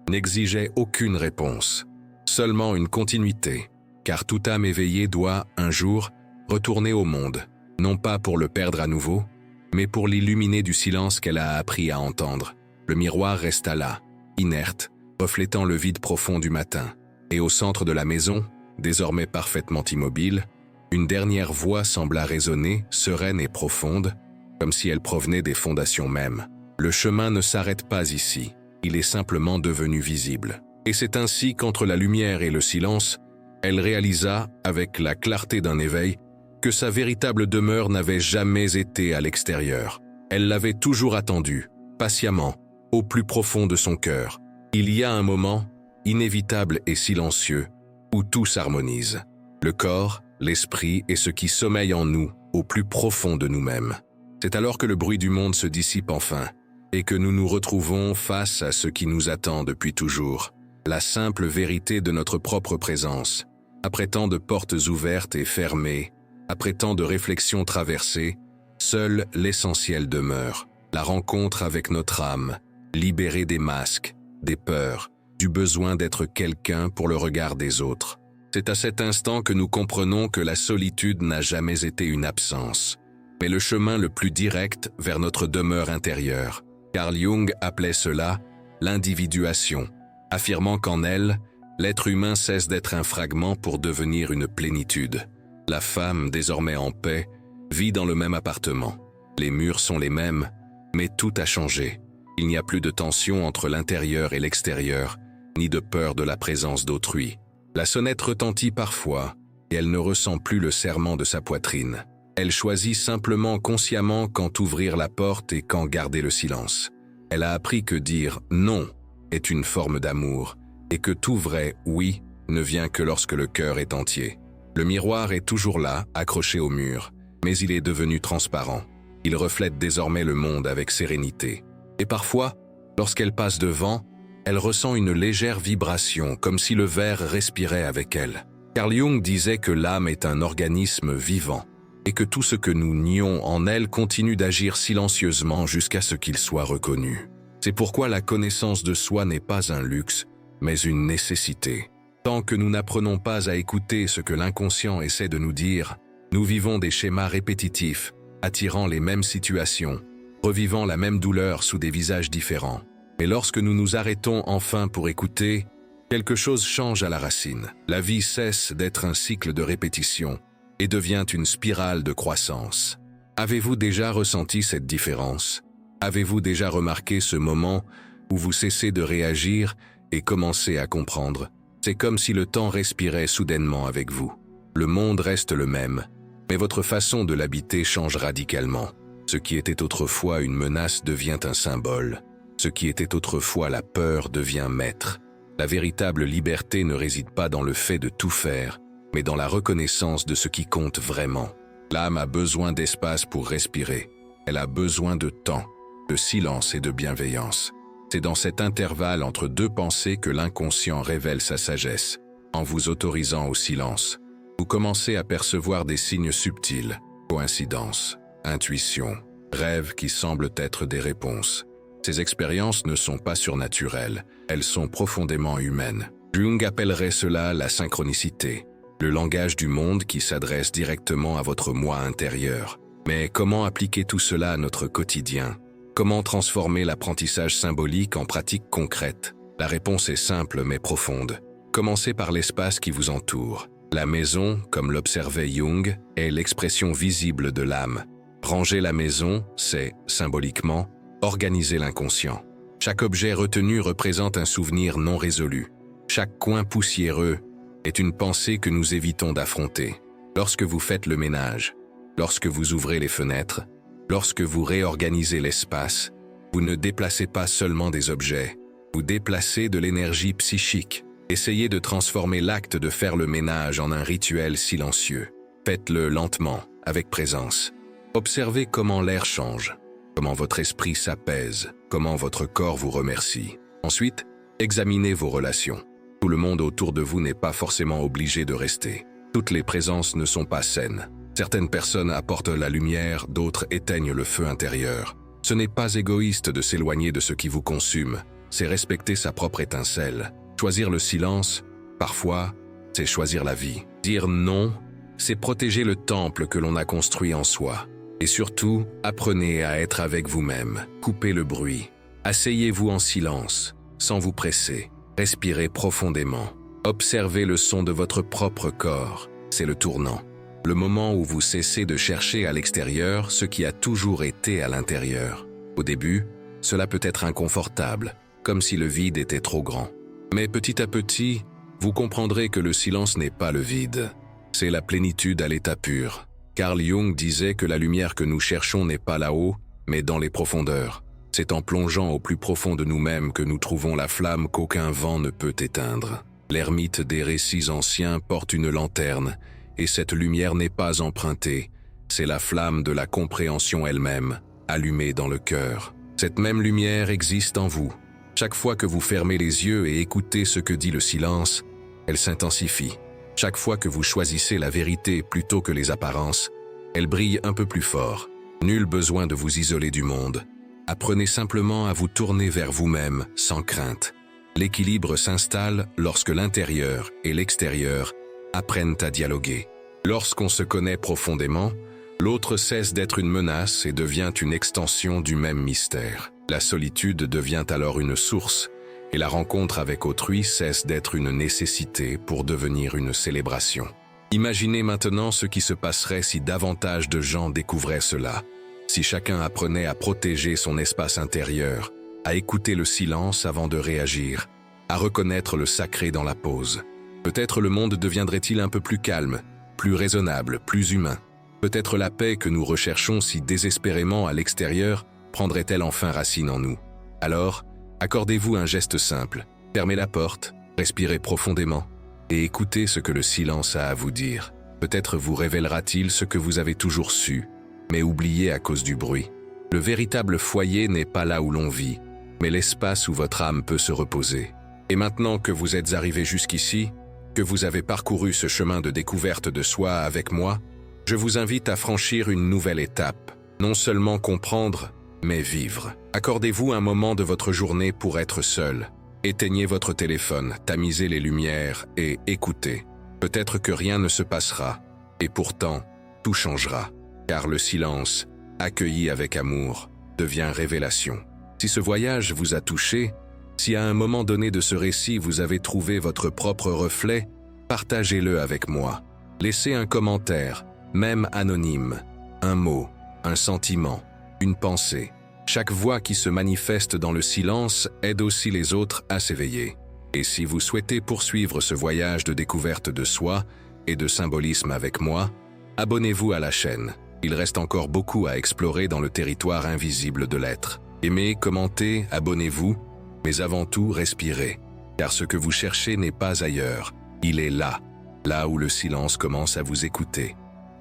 n'exigeait aucune réponse, seulement une continuité, car toute âme éveillée doit, un jour, retourner au monde, non pas pour le perdre à nouveau, mais pour l'illuminer du silence qu'elle a appris à entendre. Le miroir resta là, inerte, reflétant le vide profond du matin. Et au centre de la maison, désormais parfaitement immobile, une dernière voix sembla résonner, sereine et profonde, comme si elle provenait des fondations mêmes. Le chemin ne s'arrête pas ici, il est simplement devenu visible. Et c'est ainsi qu'entre la lumière et le silence, elle réalisa, avec la clarté d'un éveil, que sa véritable demeure n'avait jamais été à l'extérieur. Elle l'avait toujours attendu, patiemment, au plus profond de son cœur. Il y a un moment, inévitable et silencieux, où tout s'harmonise. Le corps, l'esprit et ce qui sommeille en nous, au plus profond de nous-mêmes. C'est alors que le bruit du monde se dissipe enfin, et que nous nous retrouvons face à ce qui nous attend depuis toujours, la simple vérité de notre propre présence. Après tant de portes ouvertes et fermées, après tant de réflexions traversées, seul l'essentiel demeure, la rencontre avec notre âme, libérée des masques, des peurs, du besoin d'être quelqu'un pour le regard des autres. C'est à cet instant que nous comprenons que la solitude n'a jamais été une absence, mais le chemin le plus direct vers notre demeure intérieure. Carl Jung appelait cela l'individuation, affirmant qu'en elle, l'être humain cesse d'être un fragment pour devenir une plénitude. La femme, désormais en paix, vit dans le même appartement. Les murs sont les mêmes, mais tout a changé. Il n'y a plus de tension entre l'intérieur et l'extérieur, ni de peur de la présence d'autrui. La sonnette retentit parfois, et elle ne ressent plus le serrement de sa poitrine. Elle choisit simplement consciemment quand ouvrir la porte et quand garder le silence. Elle a appris que dire « non » est une forme d'amour, et que tout vrai « oui » ne vient que lorsque le cœur est entier. Le miroir est toujours là, accroché au mur, mais il est devenu transparent. Il reflète désormais le monde avec sérénité. Et parfois, lorsqu'elle passe devant, elle ressent une légère vibration, comme si le verre respirait avec elle. Carl Jung disait que l'âme est un organisme vivant, et que tout ce que nous nions en elle continue d'agir silencieusement jusqu'à ce qu'il soit reconnu. C'est pourquoi la connaissance de soi n'est pas un luxe, mais une nécessité. Tant que nous n'apprenons pas à écouter ce que l'inconscient essaie de nous dire, nous vivons des schémas répétitifs, attirant les mêmes situations, revivant la même douleur sous des visages différents. Mais lorsque nous nous arrêtons enfin pour écouter, quelque chose change à la racine. La vie cesse d'être un cycle de répétition et devient une spirale de croissance. Avez-vous déjà ressenti cette différence? Avez-vous déjà remarqué ce moment où vous cessez de réagir et commencez à comprendre? C'est comme si le temps respirait soudainement avec vous. Le monde reste le même, mais votre façon de l'habiter change radicalement. Ce qui était autrefois une menace devient un symbole. Ce qui était autrefois la peur devient maître. La véritable liberté ne réside pas dans le fait de tout faire, mais dans la reconnaissance de ce qui compte vraiment. L'âme a besoin d'espace pour respirer. Elle a besoin de temps, de silence et de bienveillance. C'est dans cet intervalle entre deux pensées que l'inconscient révèle sa sagesse. En vous autorisant au silence, vous commencez à percevoir des signes subtils, coïncidences, intuitions, rêves qui semblent être des réponses. Ces expériences ne sont pas surnaturelles, elles sont profondément humaines. Jung appellerait cela la synchronicité, le langage du monde qui s'adresse directement à votre moi intérieur. Mais comment appliquer tout cela à notre quotidien? Comment transformer l'apprentissage symbolique en pratique concrète? La réponse est simple mais profonde. Commencez par l'espace qui vous entoure. La maison, comme l'observait Jung, est l'expression visible de l'âme. Ranger la maison, c'est, symboliquement, organiser l'inconscient. Chaque objet retenu représente un souvenir non résolu. Chaque coin poussiéreux, est une pensée que nous évitons d'affronter. Lorsque vous faites le ménage, lorsque vous ouvrez les fenêtres, lorsque vous réorganisez l'espace, vous ne déplacez pas seulement des objets, vous déplacez de l'énergie psychique. Essayez de transformer l'acte de faire le ménage en un rituel silencieux. Faites-le lentement, avec présence. Observez comment l'air change, comment votre esprit s'apaise, comment votre corps vous remercie. Ensuite, examinez vos relations. Tout le monde autour de vous n'est pas forcément obligé de rester. Toutes les présences ne sont pas saines. Certaines personnes apportent la lumière, d'autres éteignent le feu intérieur. Ce n'est pas égoïste de s'éloigner de ce qui vous consume, c'est respecter sa propre étincelle. Choisir le silence, parfois, c'est choisir la vie. Dire non, c'est protéger le temple que l'on a construit en soi. Et surtout, apprenez à être avec vous-même. Coupez le bruit. Asseyez-vous en silence, sans vous presser. Respirez profondément. Observez le son de votre propre corps. C'est le tournant. Le moment où vous cessez de chercher à l'extérieur ce qui a toujours été à l'intérieur. Au début, cela peut être inconfortable, comme si le vide était trop grand. Mais petit à petit, vous comprendrez que le silence n'est pas le vide. C'est la plénitude à l'état pur. Carl Jung disait que la lumière que nous cherchons n'est pas là-haut, mais dans les profondeurs. C'est en plongeant au plus profond de nous-mêmes que nous trouvons la flamme qu'aucun vent ne peut éteindre. L'ermite des récits anciens porte une lanterne, et cette lumière n'est pas empruntée. C'est la flamme de la compréhension elle-même, allumée dans le cœur. Cette même lumière existe en vous. Chaque fois que vous fermez les yeux et écoutez ce que dit le silence, elle s'intensifie. Chaque fois que vous choisissez la vérité plutôt que les apparences, elle brille un peu plus fort. Nul besoin de vous isoler du monde. Apprenez simplement à vous tourner vers vous-même sans crainte. L'équilibre s'installe lorsque l'intérieur et l'extérieur apprennent à dialoguer. Lorsqu'on se connaît profondément, l'autre cesse d'être une menace et devient une extension du même mystère. La solitude devient alors une source, et la rencontre avec autrui cesse d'être une nécessité pour devenir une célébration. Imaginez maintenant ce qui se passerait si davantage de gens découvraient cela, si chacun apprenait à protéger son espace intérieur, à écouter le silence avant de réagir, à reconnaître le sacré dans la pause. Peut-être le monde deviendrait-il un peu plus calme, plus raisonnable, plus humain. Peut-être la paix que nous recherchons si désespérément à l'extérieur prendrait-elle enfin racine en nous. Alors, accordez-vous un geste simple. Fermez la porte, respirez profondément et écoutez ce que le silence a à vous dire. Peut-être vous révélera-t-il ce que vous avez toujours su, mais oublié à cause du bruit. Le véritable foyer n'est pas là où l'on vit, mais l'espace où votre âme peut se reposer. Et maintenant que vous êtes arrivé jusqu'ici, que vous avez parcouru ce chemin de découverte de soi avec moi, je vous invite à franchir une nouvelle étape. Non seulement comprendre, mais vivre. Accordez-vous un moment de votre journée pour être seul. Éteignez votre téléphone, tamisez les lumières et écoutez. Peut-être que rien ne se passera, et pourtant, tout changera. Car le silence, accueilli avec amour, devient révélation. Si ce voyage vous a touché, si à un moment donné de ce récit vous avez trouvé votre propre reflet, partagez-le avec moi. Laissez un commentaire, même anonyme, un mot, un sentiment, une pensée. Chaque voix qui se manifeste dans le silence aide aussi les autres à s'éveiller. Et si vous souhaitez poursuivre ce voyage de découverte de soi et de symbolisme avec moi, abonnez-vous à la chaîne. Il reste encore beaucoup à explorer dans le territoire invisible de l'être. Aimez, commentez, abonnez-vous, mais avant tout, respirez. Car ce que vous cherchez n'est pas ailleurs, il est là, là où le silence commence à vous écouter.